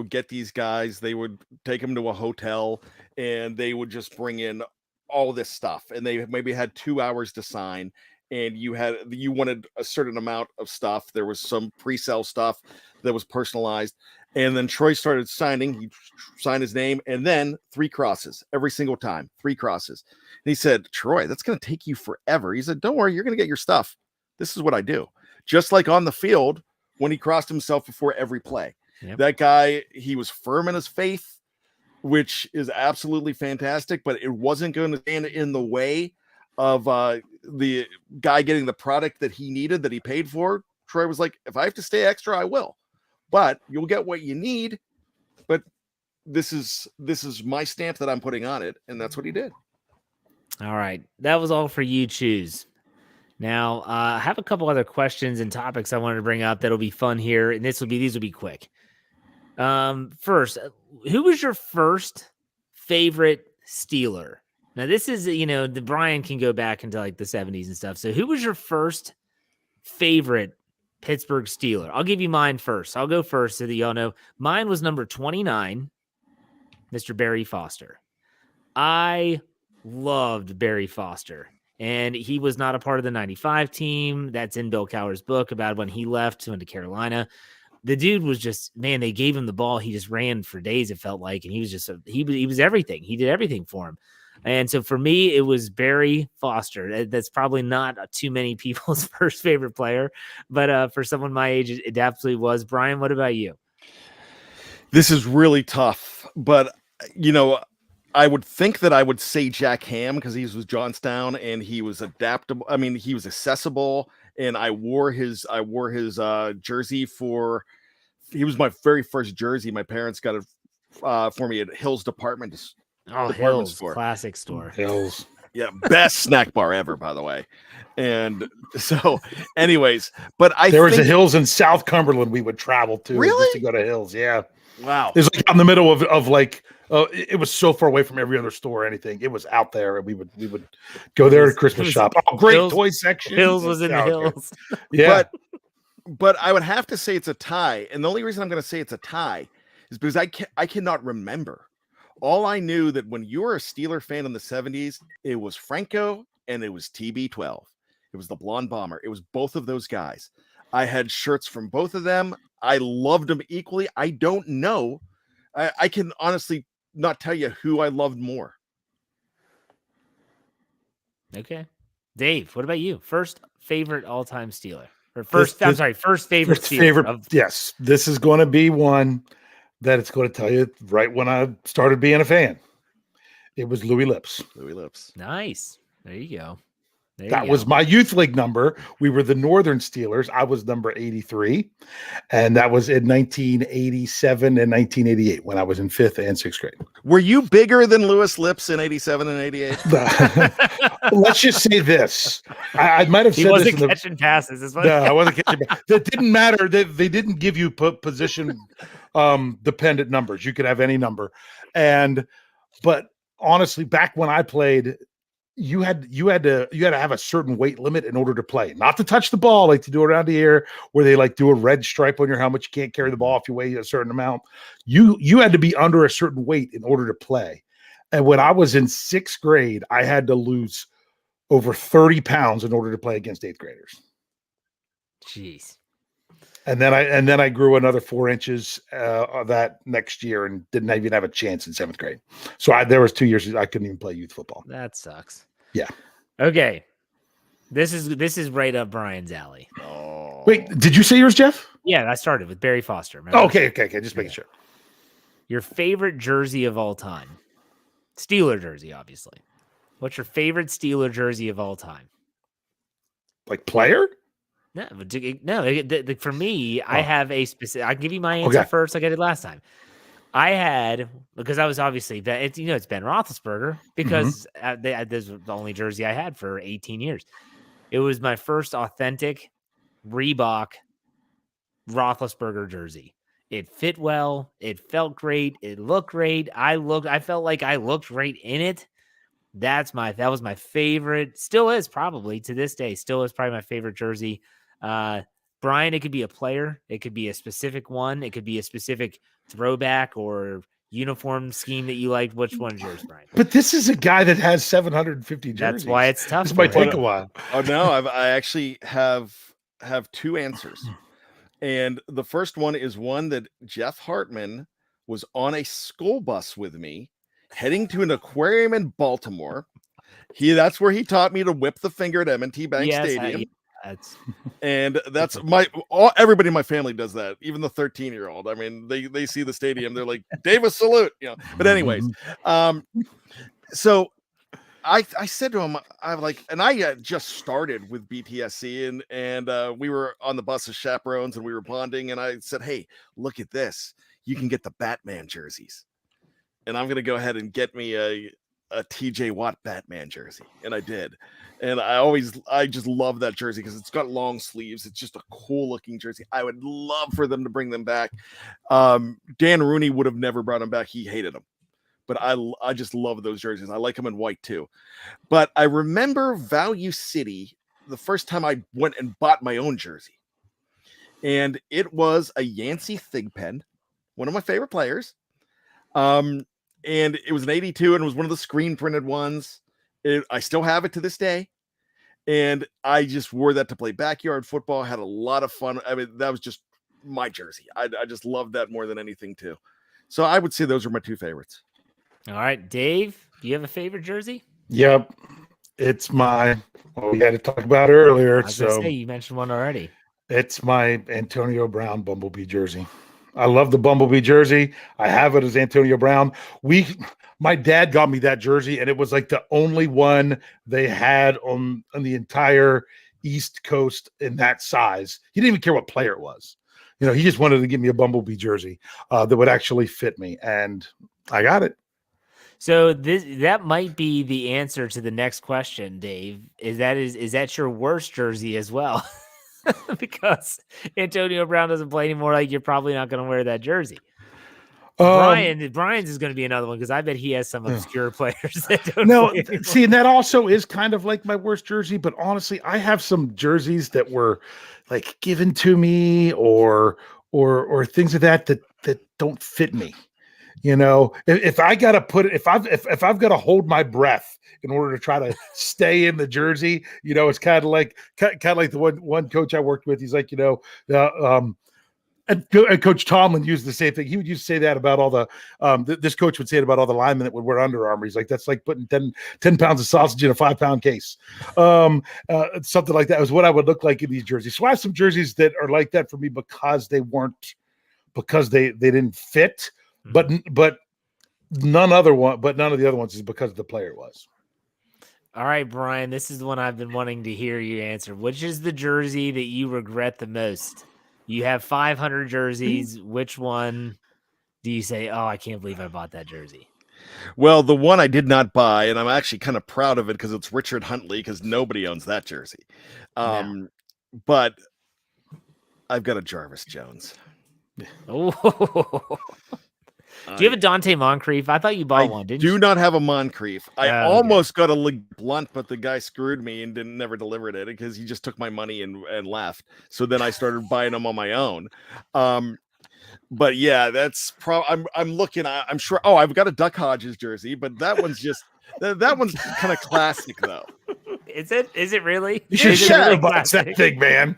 get these guys. They would take them to a hotel, and they would just bring in all this stuff, and they maybe had 2 hours to sign. And you wanted a certain amount of stuff. There was some pre-sale stuff that was personalized. And then Troy started signing. He signed his name, and then 3 crosses every single time, 3 crosses. And he said, Troy, that's going to take you forever. He said, don't worry, you're going to get your stuff. This is what I do. Just like on the field, when he crossed himself before every play. Yep. That guy, he was firm in his faith, which is absolutely fantastic, but it wasn't going to stand in the way of the guy getting the product that he needed, that he paid for. Troy was like, if I have to stay extra, I will, but you'll get what you need. But this is my stamp that I'm putting on it. And that's what he did. All right. That was all for you choose. Now, I have a couple other questions and topics I wanted to bring up that'll be fun here. And these will be quick. First, who was your first favorite Steeler? Now, this is, the Bryan can go back into like the 70s and stuff. So who was your first favorite Pittsburgh Steeler? I'll give you mine first. I'll go first so that y'all know. Mine was number 29, Mr. Barry Foster. I loved Barry Foster, and he was not a part of the 95 team. That's in Bill Cowher's book about when he left, went to Carolina. The dude was just, man, they gave him the ball. He just ran for days, it felt like. And he was just, he was everything. He did everything for him. And so for me, it was Barry Foster. That's probably not too many people's first favorite player, but for someone my age, it absolutely was. Bryan, what about you? This is really tough, but I would think that I would say Jack Ham because he was with Johnstown and he was adaptable. I mean, he was accessible, and I wore his jersey for. He was my very first jersey. My parents got it for me at Hills Department Hills store. Classic store. Hills. Yeah, best snack bar ever, by the way. And so, anyways, but there was a Hills in South Cumberland we would travel to really just to go to Hills. Yeah, wow. It was like out in the middle of like. It was so far away from every other store or anything. It was out there, and we would go there to Christmas shop. Oh, great Hills, toy section. Hills was in the Hills. Yeah, but I would have to say it's a tie, and the only reason I'm going to say it's a tie is because I cannot remember. All I knew that when you were a Steeler fan in the 70s, it was Franco and it was TB12. It was the blonde bomber. It was both of those guys. I had shirts from both of them. I loved them equally. I don't know. I can honestly not tell you who I loved more. Okay. Dave, what about you? First favorite all-time Steeler? Or first favorite Steeler. Yes, this is going to be one that it's going to tell you right when I started being a fan. It was Louis Lips. Louis Lips. Nice. There you go. That was my youth league number. We were the Northern Steelers. I was number 83. And that was in 1987 and 1988 when I was in 5th and 6th grade. Were you bigger than Louis Lips in 87 and 88? Let's just say this. I might have said he wasn't this. Catching passes. No, I wasn't catching passes. That didn't matter. They didn't give you position dependent numbers. You could have any number. But honestly, back when I played, you had to have a certain weight limit in order to play, not to touch the ball, like to do around the air where they like do a red stripe on your helmet. You can't carry the ball if you weigh a certain amount. You had to be under a certain weight in order to play. And when I was in 6th grade, I had to lose over 30 pounds in order to play against 8th graders. Jeez. And then I grew another 4 inches that next year and didn't even have a chance in 7th grade. So there was 2 years I couldn't even play youth football. That sucks. Yeah. Okay. This is right up Bryan's alley. Oh. Wait, did you say yours, Jeff? Yeah, I started with Barry Foster. Oh, okay. Just making sure. Your favorite jersey of all time? Steeler jersey, obviously. What's your favorite Steeler jersey of all time? Like player? No. For me, I have a specific. I can give you my answer first, like I did last time. I had, because I was obviously that it's Ben Roethlisberger because this was the only jersey I had for 18 years. It was my first authentic Reebok Roethlisberger jersey. It fit well. It felt great. It looked great. I felt like I looked great in it. That was my favorite. Still is probably to this day. Still is probably my favorite jersey. Bryan, it could be a player. It could be a specific one. It could be a specific throwback or uniform scheme that you liked. Which one's yours, Bryan? But this is a guy that has 750 jerseys. That's why it's tough. This might take a while. Oh no, I actually have 2 answers. And the first one is one that Jeff Hartman was on a school bus with me heading to an aquarium in Baltimore. That's where he taught me to whip the finger at M&T Bank Stadium. That's everybody in my family does that. Even the 13-year-old. I mean, they see the stadium, they're like, Davis salute, But anyways, so I said to him, I'm like, and I just started with BTSC and we were on the bus as chaperones and we were bonding. And I said, hey, look at this. You can get the Batman jerseys. And I'm going to go ahead and get me a TJ Watt Batman jersey. And I did. And I just love that jersey because it's got long sleeves. It's just a cool looking jersey. I would love for them to bring them back. Dan Rooney would have never brought them back. He hated them. But I just love those jerseys. I like them in white too. But I remember Value City the first time I went and bought my own jersey. And it was a Yancey Thigpen, one of my favorite players. and it was an 82 and it was one of the screen printed ones. I still have it to this day. And I just wore that to play backyard football. Had a lot of fun. I mean, that was just my jersey. I just loved that more than anything too. So I would say those are my two favorites. All right, Dave, do you have a favorite jersey? Yep. It's my, well, we had to talk about earlier. I was gonna say, you mentioned one already. It's my Antonio Brown Bumblebee jersey. I love the Bumblebee jersey. I have it as Antonio Brown. My dad got me that jersey, and it was like the only one they had on the entire East Coast in that size. He didn't even care what player it was. You know, he just wanted to give me a Bumblebee jersey that would actually fit me, and I got it. So that might be the answer to the next question, Dave. Is that your worst jersey as well? Because Antonio Brown doesn't play anymore, like you're probably not going to wear that jersey. Bryan's is going to be another one because I bet he has some obscure players that don't. No, see, and that also is kind of like my worst jersey. But honestly, I have some jerseys that were like given to me or things of that don't fit me. You know, if I got to put it, if I've got to hold my breath in order to try to stay in the jersey, you know, it's kind of like the one coach I worked with. He's like, you know, and Coach Tomlin used the same thing. He would used to say that about all the this coach would say it about all the linemen that would wear Under Armour. He's like, that's like putting 10 pounds of sausage in a 5-pound case. Something like that was what I would look like in these jerseys. So I have some jerseys that are like that for me because they didn't fit. But none of the other ones is because the player was. All right, Bryan, this is the one I've been wanting to hear you answer. Which is the jersey that you regret the most? You have 500 jerseys. Which one do you say, oh, I can't believe I bought that jersey? Well, the one I did not buy, and I'm actually kind of proud of it because it's Richard Huntley, because nobody owns that jersey. But I've got a Jarvis Jones. Oh. Do you have a Dante Moncrief? I thought you bought one, didn't you? I do not have a Moncrief. I almost got a Blunt, but the guy screwed me and never delivered it because he just took my money and left. So then I started buying them on my own. But yeah, that's I'm looking. I'm sure. Oh, I've got a Duck Hodges jersey, but that one's just that one's kind of classic though. Is it? Is it really? You should share about that thing, man.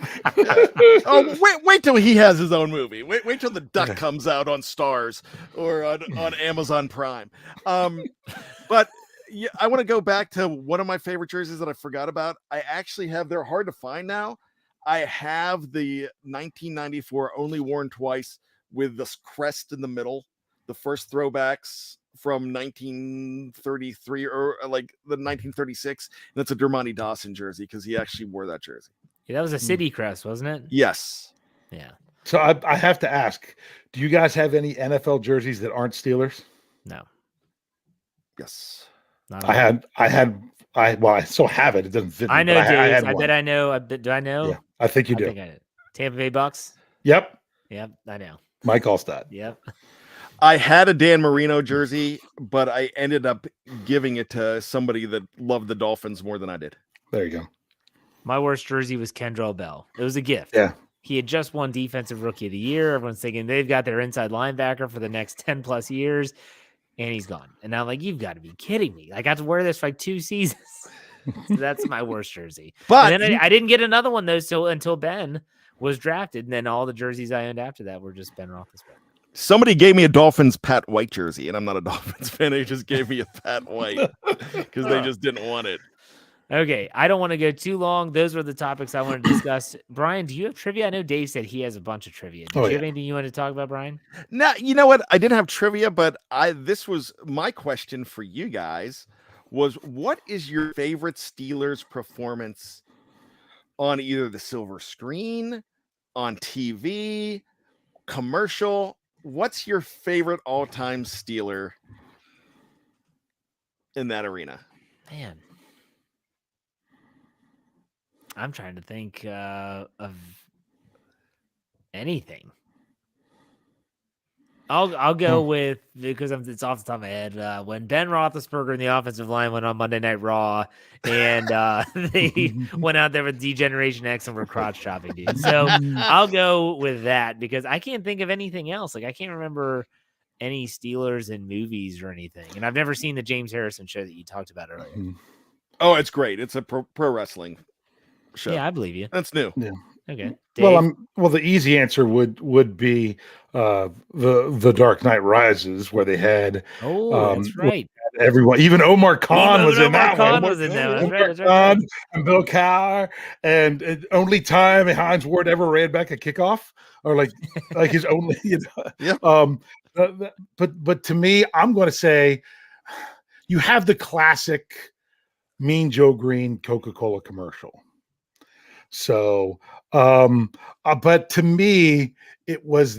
Oh, wait till he has his own movie. Wait till the Duck comes out on Stars or on Amazon Prime. But yeah, I want to go back to one of my favorite jerseys that I forgot about. I actually have. They're hard to find now. I have the 1994 only worn twice with this crest in the middle. The first throwbacks from 1933 or like the 1936, and that's a Dermontti Dawson jersey because he actually wore that jersey. Yeah, that was a city crest, wasn't it? Yes. Yeah. So I have to ask, do you guys have any NFL jerseys that aren't Steelers? No. Yes. I still have it. It doesn't fit me. I know, Dave. I bet I know. Do I know? Yeah, I think you do. I think I did. Tampa Bay Bucks. Yep. Yep, I know. Mike Allstott. Yep. I had a Dan Marino jersey, but I ended up giving it to somebody that loved the Dolphins more than I did. There you go. My worst jersey was Kendrell Bell. It was a gift. Yeah. He had just won Defensive Rookie of the Year. Everyone's thinking they've got their inside linebacker for the next 10 plus years, and he's gone. And now, like, you've got to be kidding me. I got to wear this for like 2 seasons. So that's my worst jersey. But and then I didn't get another one, though, until Ben was drafted. And then all the jerseys I owned after that were just Ben Roethlisberger. Somebody gave me a Dolphins Pat White jersey, and I'm not a Dolphins fan. They just gave me a Pat White because they just didn't want it. Okay, I don't want to go too long. Those were the topics I wanted to discuss. Bryan, do you have trivia? I know Dave said he has a bunch of trivia. Do you have anything you want to talk about, Bryan? No, you know what? I didn't have trivia, but this was my question for you guys was, what is your favorite Steelers performance on either the silver screen, on TV, commercial? What's your favorite all-time Steeler in that arena? Man, I'm trying to think of anything. I'll go with, because it's off the top of my head, when Ben Roethlisberger and the offensive line went on Monday Night Raw, and they went out there with Degeneration X and were crotch chopping, dude. So I'll go with that because I can't think of anything else. Like, I can't remember any Steelers in movies or anything, and I've never seen the James Harrison show that you talked about earlier. Oh, it's great. It's a pro wrestling show. Yeah, I believe you. That's new. Yeah. Okay. Dave? Well, the easy answer would be the Dark Knight Rises, where they had that's right. everyone, even Omar Khan was in that one. Was in that. Omar Khan and Bill Cowher, and only time Hines Ward ever ran back a kickoff, or like his only. But to me, I'm going to say you have the classic Mean Joe Green Coca-Cola commercial. So, but to me, it was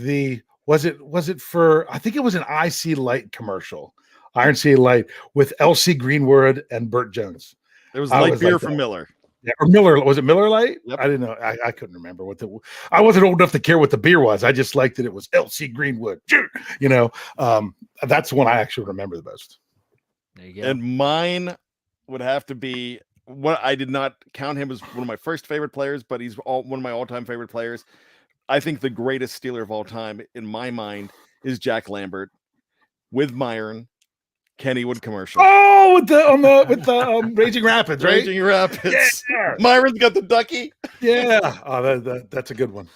was it for, I think it was an IC Light commercial, Iron Sea Light, with Elsie Greenwood and Burt Jones. It was light beer from Miller. Yeah, or Miller. Was it Miller Light? Yep. I didn't know. I couldn't remember I wasn't old enough to care what the beer was. I just liked that it was Elsie Greenwood. That's the one I actually remember the most. There you go. And mine would have to be, what I did not count him as one of my first favorite players, but he's one of my all-time favorite players. I think the greatest Steeler of all time, in my mind, is Jack Lambert with Myron, Kennywood commercial. Oh, with the Raging Rapids, right? Raging Rapids. Yeah. Myron's got the ducky. Yeah. Oh, that's a good one.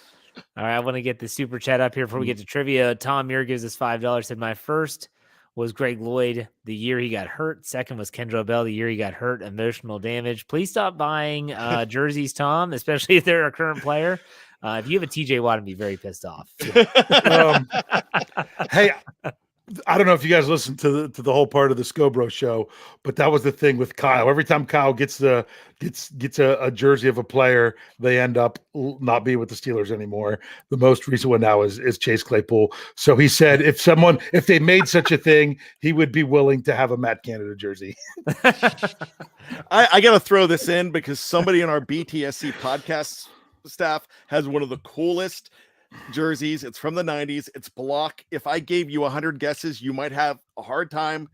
All right, I want to get the super chat up here before we get to trivia. Tom Muir gives us $5. Said my first was Greg Lloyd the year he got hurt. Second was Kendra Bell the year he got hurt. Emotional damage. Please stop buying jerseys, Tom, especially if they're a current player. If you have a TJ Watt, I'd be very pissed off. Hey, I don't know if you guys listened to the whole part of the Scobro show, but that was the thing with Kyle. Every time Kyle gets a jersey of a player, they end up not being with the Steelers anymore. The most recent one now is Chase Claypool. So he said if they made such a thing, he would be willing to have a Matt Canada jersey. I got to throw this in because somebody in our BTSC podcast staff has one of the coolest jerseys. It's from the 90s. It's block. If I gave you 100 guesses, you might have a hard time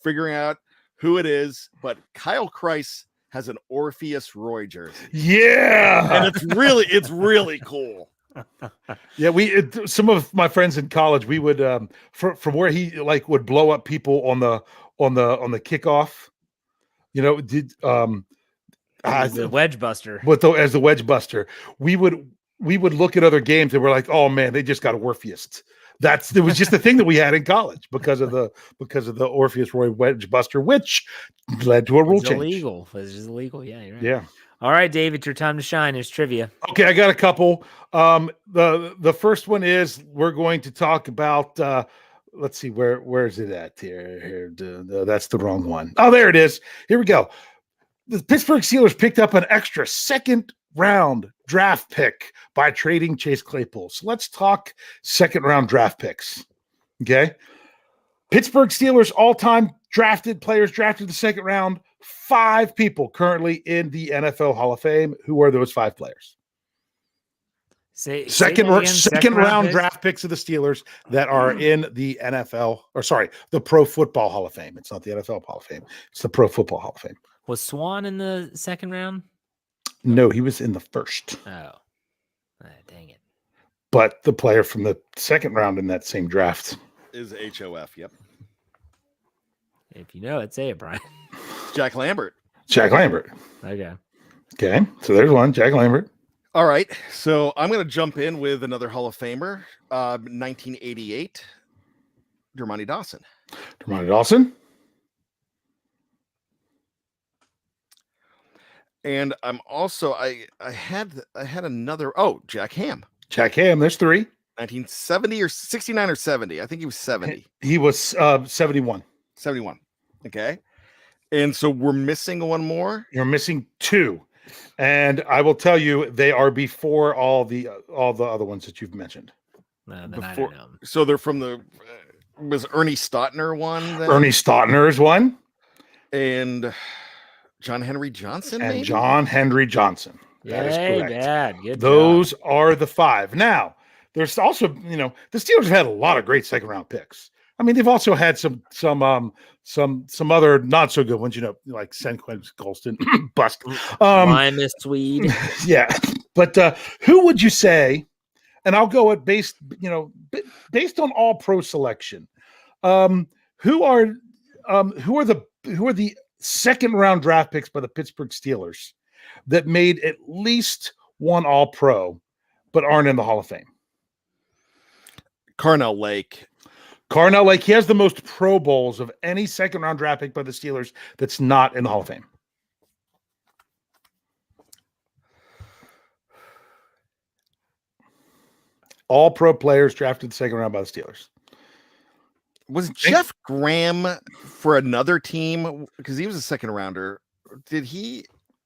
figuring out who it is, but Kyle Kreis has an Orpheus Roy jersey. Yeah. And it's really cool. Yeah, some of my friends in college, we would from where he would blow up people on the kickoff, as the wedge buster. As the wedge buster, we would look at other games and we're like, oh man, they just got Orpheus. It was just the thing that we had in college because of the Orpheus Roy wedge buster, which led to a rule change. Illegal. It was just illegal. Yeah, you're right. Yeah. All right, Dave, it's your time to shine. There's trivia. Okay, I got a couple. The first one is we're going to talk about. Let's see, where is it at here? That's the wrong one. Oh, there it is. Here we go. The Pittsburgh Steelers picked up an extra second-round draft pick by trading Chase Claypool. So let's talk second-round draft picks. Okay. Pittsburgh Steelers all-time players drafted the second round. 5 people currently in the NFL Hall of Fame. Who are those 5 players? Second round draft picks of the Steelers that are in the NFL, the Pro Football Hall of Fame. It's not the NFL Hall of Fame. It's the Pro Football Hall of Fame. Was Swan in the second round? No, he was in the first. Oh, dang it. But the player from the second round in that same draft is HOF. Yep. If you know it, say it, Brian. Jack Lambert. Okay. So there's one, Jack Lambert. All right. So I'm going to jump in with another Hall of Famer. 1988, Dermontti Dawson. And I'm also I had another Jack Ham. There's 3. 1970 or 69 or 70. I think he was 70. He was 71. 71. Okay. And so we're missing one more. You're missing 2. And I will tell you they are before all the other ones that you've mentioned. Then I don't know. So they're from the was Ernie Stautner one? Then? Ernie Stautner is one. And John Henry Johnson, and maybe? John Henry Johnson. That is correct. Dad. Good Those job. are the 5. Now, there's also, the Steelers have had a lot of great second round picks. I mean, they've also had some other not so good ones, like Senquin Golston bust. Limus Swede. Yeah, but who would you say? And I'll go at based on all pro selection. Who are the second round draft picks by the Pittsburgh Steelers that made at least one All Pro, but aren't in the Hall of Fame? Carnell Lake. Carnell Lake. He has the most Pro Bowls of any second round draft pick by the Steelers that's not in the Hall of Fame. All Pro players drafted second round by the Steelers. Was Jeff Graham for another team? Because he was a second rounder. Did he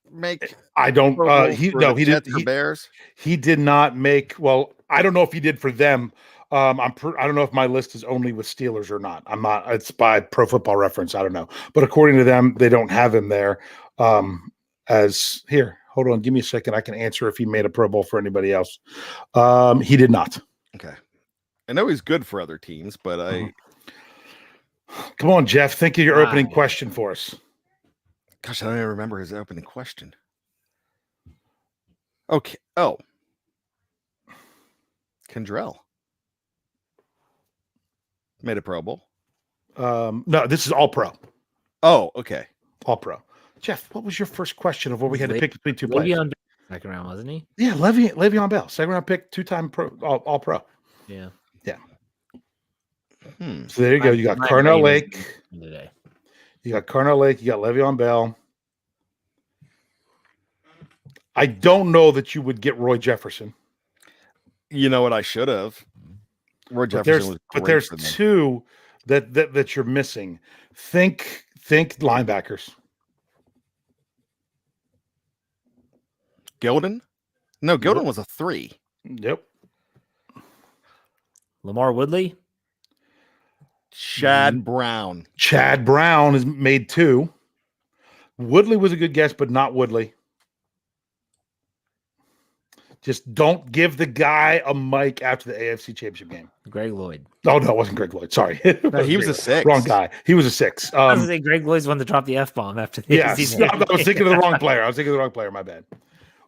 make? I don't. He Jets did. Or Bears. He did not make. Well, I don't know if he did for them. I don't know if my list is only with Steelers or not. I'm not. It's by Pro Football Reference. I don't know. But according to them, they don't have him there. As here, hold on. Give me a second. I can answer if he made a Pro Bowl for anybody else. He did not. Okay. I know he's good for other teams, but Come on, Jeff. Think of your opening question for us. Gosh, I don't even remember his opening question. Okay. Oh. Kendrell. Made a Pro Bowl. No, this is All Pro. Oh, okay. All Pro. Jeff, what was your first question of what we had to pick between two players? Second round, wasn't he? Yeah, Le'Veon Bell. Second round pick, two-time Pro, All Pro. Yeah. Yeah. So there you go. You got Carnell Lake. Today. You got Carnell Lake. You got Le'Veon Bell. I don't know that you would get Roy Jefferson. You know what? I should have. Roy Jefferson was but there's two that you're missing. Think linebackers. Gilden? No, Gilden was a 3. Yep. Lamar Woodley. Chad Brown. Chad Brown has made 2. Woodley was a good guess, but not Woodley. Just don't give the guy a mic after the AFC Championship game. Greg Lloyd. Oh, no, it wasn't Greg Lloyd. Sorry. No, he was a 6. Wrong guy. He was a 6. I was going to say Greg Lloyd's one to drop the F-bomb after the I was thinking of the wrong player. My bad.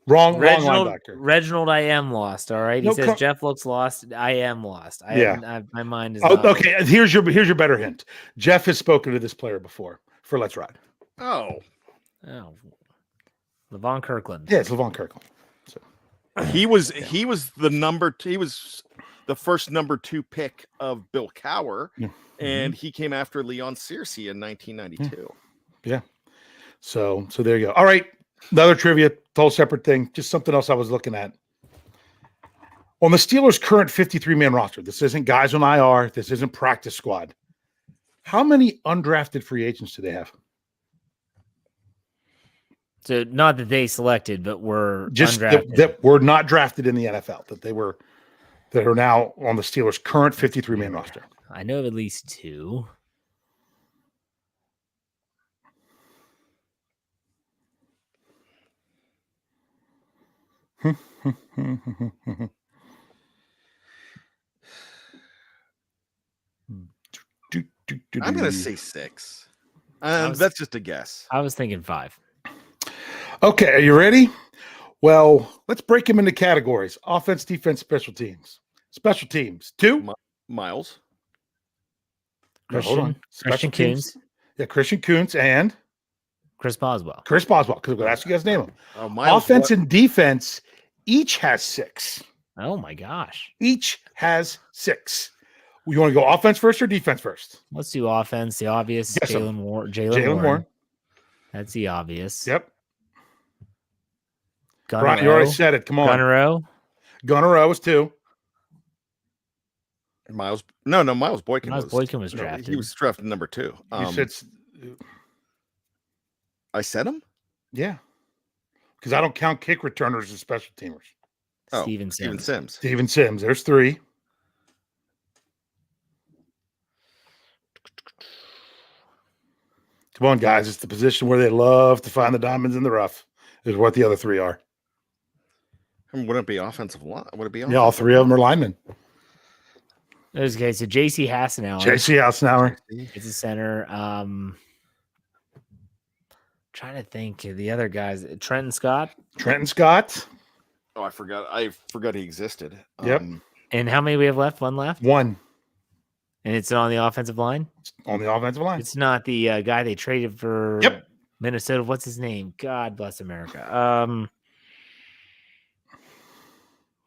Wrong linebacker. Reginald, I am lost. All right. He says Jeff looks lost. I am lost. My mind is. Okay. Here's your better hint. Jeff has spoken to this player before for Let's Ride. Oh. Levon Kirkland. Yeah, it's Levon Kirkland. So. He was the number 2. He was the first number 2 pick of Bill Cowher, and he came after Leon Searcy in 1992. Yeah. So there you go. All right. Another trivia, total separate thing. Just something else I was looking at. On the Steelers' current 53-man roster, this isn't guys on IR. This isn't practice squad. How many undrafted free agents do they have? So not that they selected, but were just undrafted. that were not drafted in the NFL. That are now on the Steelers' current 53-man roster. I know of at least 2. I'm going to say 6. That's just a guess. I was thinking 5. Okay, are you ready? Well, let's break them into categories. Offense, defense, special teams. Special teams. 2. Miles. Christian Kuntz. Yeah, Christian Kuntz and Chris Boswell. Because we're going to ask you guys to name them. Offense and defense each has 6. Oh, my gosh. Each has 6. You want to go offense first or defense first? Let's do offense. The obvious. Jalen Warren. That's the obvious. Yep. Gunner you already said it. Come on. Gunner is 2. Miles. No, Miles Boykin. Boykin was drafted. He was drafted number 2. I said him? Yeah. Because I don't count kick returners as special teamers. Steven Sims. Steven Sims. There's 3. Come on, guys. It's the position where they love to find the diamonds in the rough, is what the other 3 are. Wouldn't it be offensive line? Would it be? Yeah, all 3 of them are linemen. Okay, so J.C. Hassenauer. It's a center. Trying to think of the other guys. Trenton Scott. Oh, I forgot. He existed. Yep. And how many we have left? 1 left. 1. And it's on the offensive line? On the offensive line. It's not the guy they traded for Yep. Minnesota. What's his name? God bless America.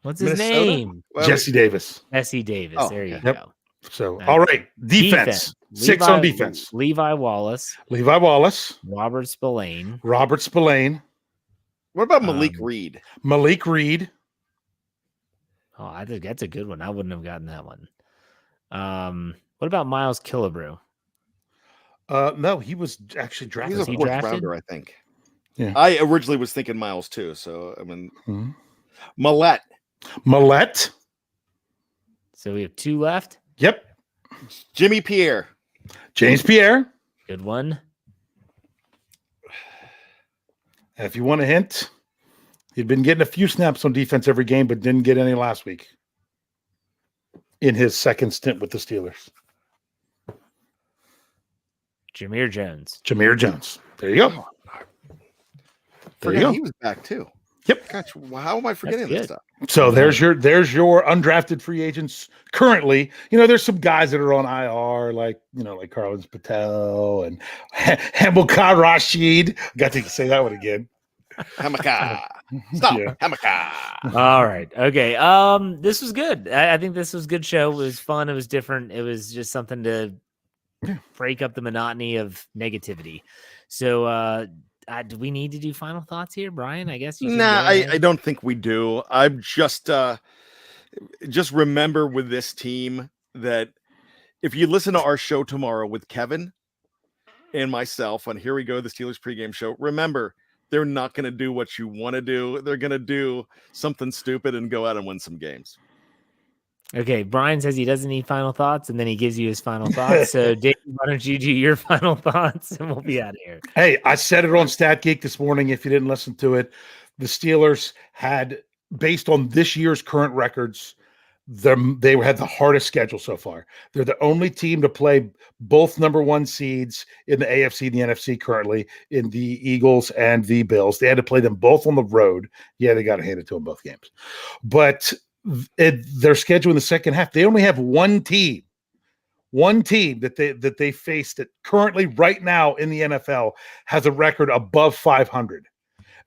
What's his Minnesota? name? Well, Jesse Davis. Jesse Davis. Oh, there you okay. Yep. go. So, Nice. all right. Defense. 6 on defense. Levi Wallace. Levi Wallace. Robert Spillane. Robert Spillane. What about Malik Reed? Malik Reed. Oh, I think that's a good one. I wouldn't have gotten that one. What about Miles Killebrew? No, he was actually drafted. He's a he fourth drafted? rounder, I think. Yeah. I originally was thinking Miles too. So I mean, Mhm. Millette, So we have 2 left. Yep. Jimmy Pierre. James Pierre. Good one. And if you want a hint, he'd been getting a few snaps on defense every game, but didn't get any last week in his second stint with the Steelers. Jameer Jones. Jameer Jones. There you go. There you Forget go. he was back too. Yep. Gosh, how am I forgetting good. this stuff? So there's your undrafted free agents currently. There's some guys that are on IR, like Carlos Patel and Hamilcar Rashid. Got to say that one again. Hamaka. Stop. Yeah. Hamaka. All right. Okay. This was good. I think this was a good show. It was fun. It was different. It was just something to break up the monotony of negativity. So, do we need to do final thoughts here, Bryan? I guess you can Nah, go ahead. I don't think we do. I'm just remember with this team that if you listen to our show tomorrow with Kevin and myself on Here We Go, the Steelers pregame show, remember they're not going to do what you want to do. They're going to do something stupid and go out and win some games. Okay, Bryan says he doesn't need final thoughts, and then he gives you his final thoughts. So, Dave, why don't you do your final thoughts, and we'll be out of here. Hey, I said it on Stat Geek this morning. If you didn't listen to it, the Steelers had, based on this year's current records, they had the hardest schedule so far. They're the only team to play both number 1 seeds in the AFC and the NFC currently, in the Eagles and the Bills. They had to play them both on the road. Yeah, they got to hand it to them both games. But their schedule in the second half, they only have one team that they face that currently right now in the NFL has a record above 500,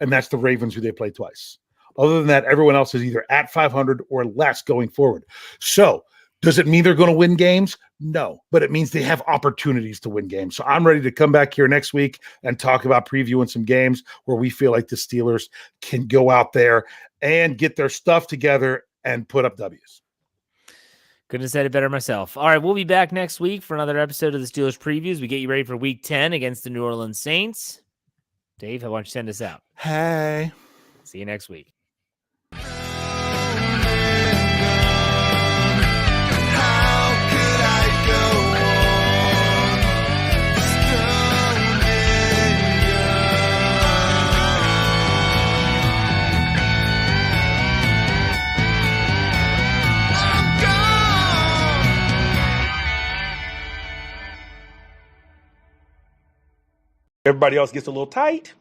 and that's the Ravens, who they play twice. Other than that, everyone else is either at 500 or less going forward. So does it mean they're going to win games? No, but it means they have opportunities to win games. So I'm ready to come back here next week and talk about previewing some games where we feel like the Steelers can go out there and get their stuff together and put up W's. Couldn't have said it better myself. All right, we'll be back next week for another episode of the Steelers Previews. We get you ready for Week 10 against the New Orleans Saints. Dave, why don't you send us out? Hey. See you next week. Everybody else gets a little tight.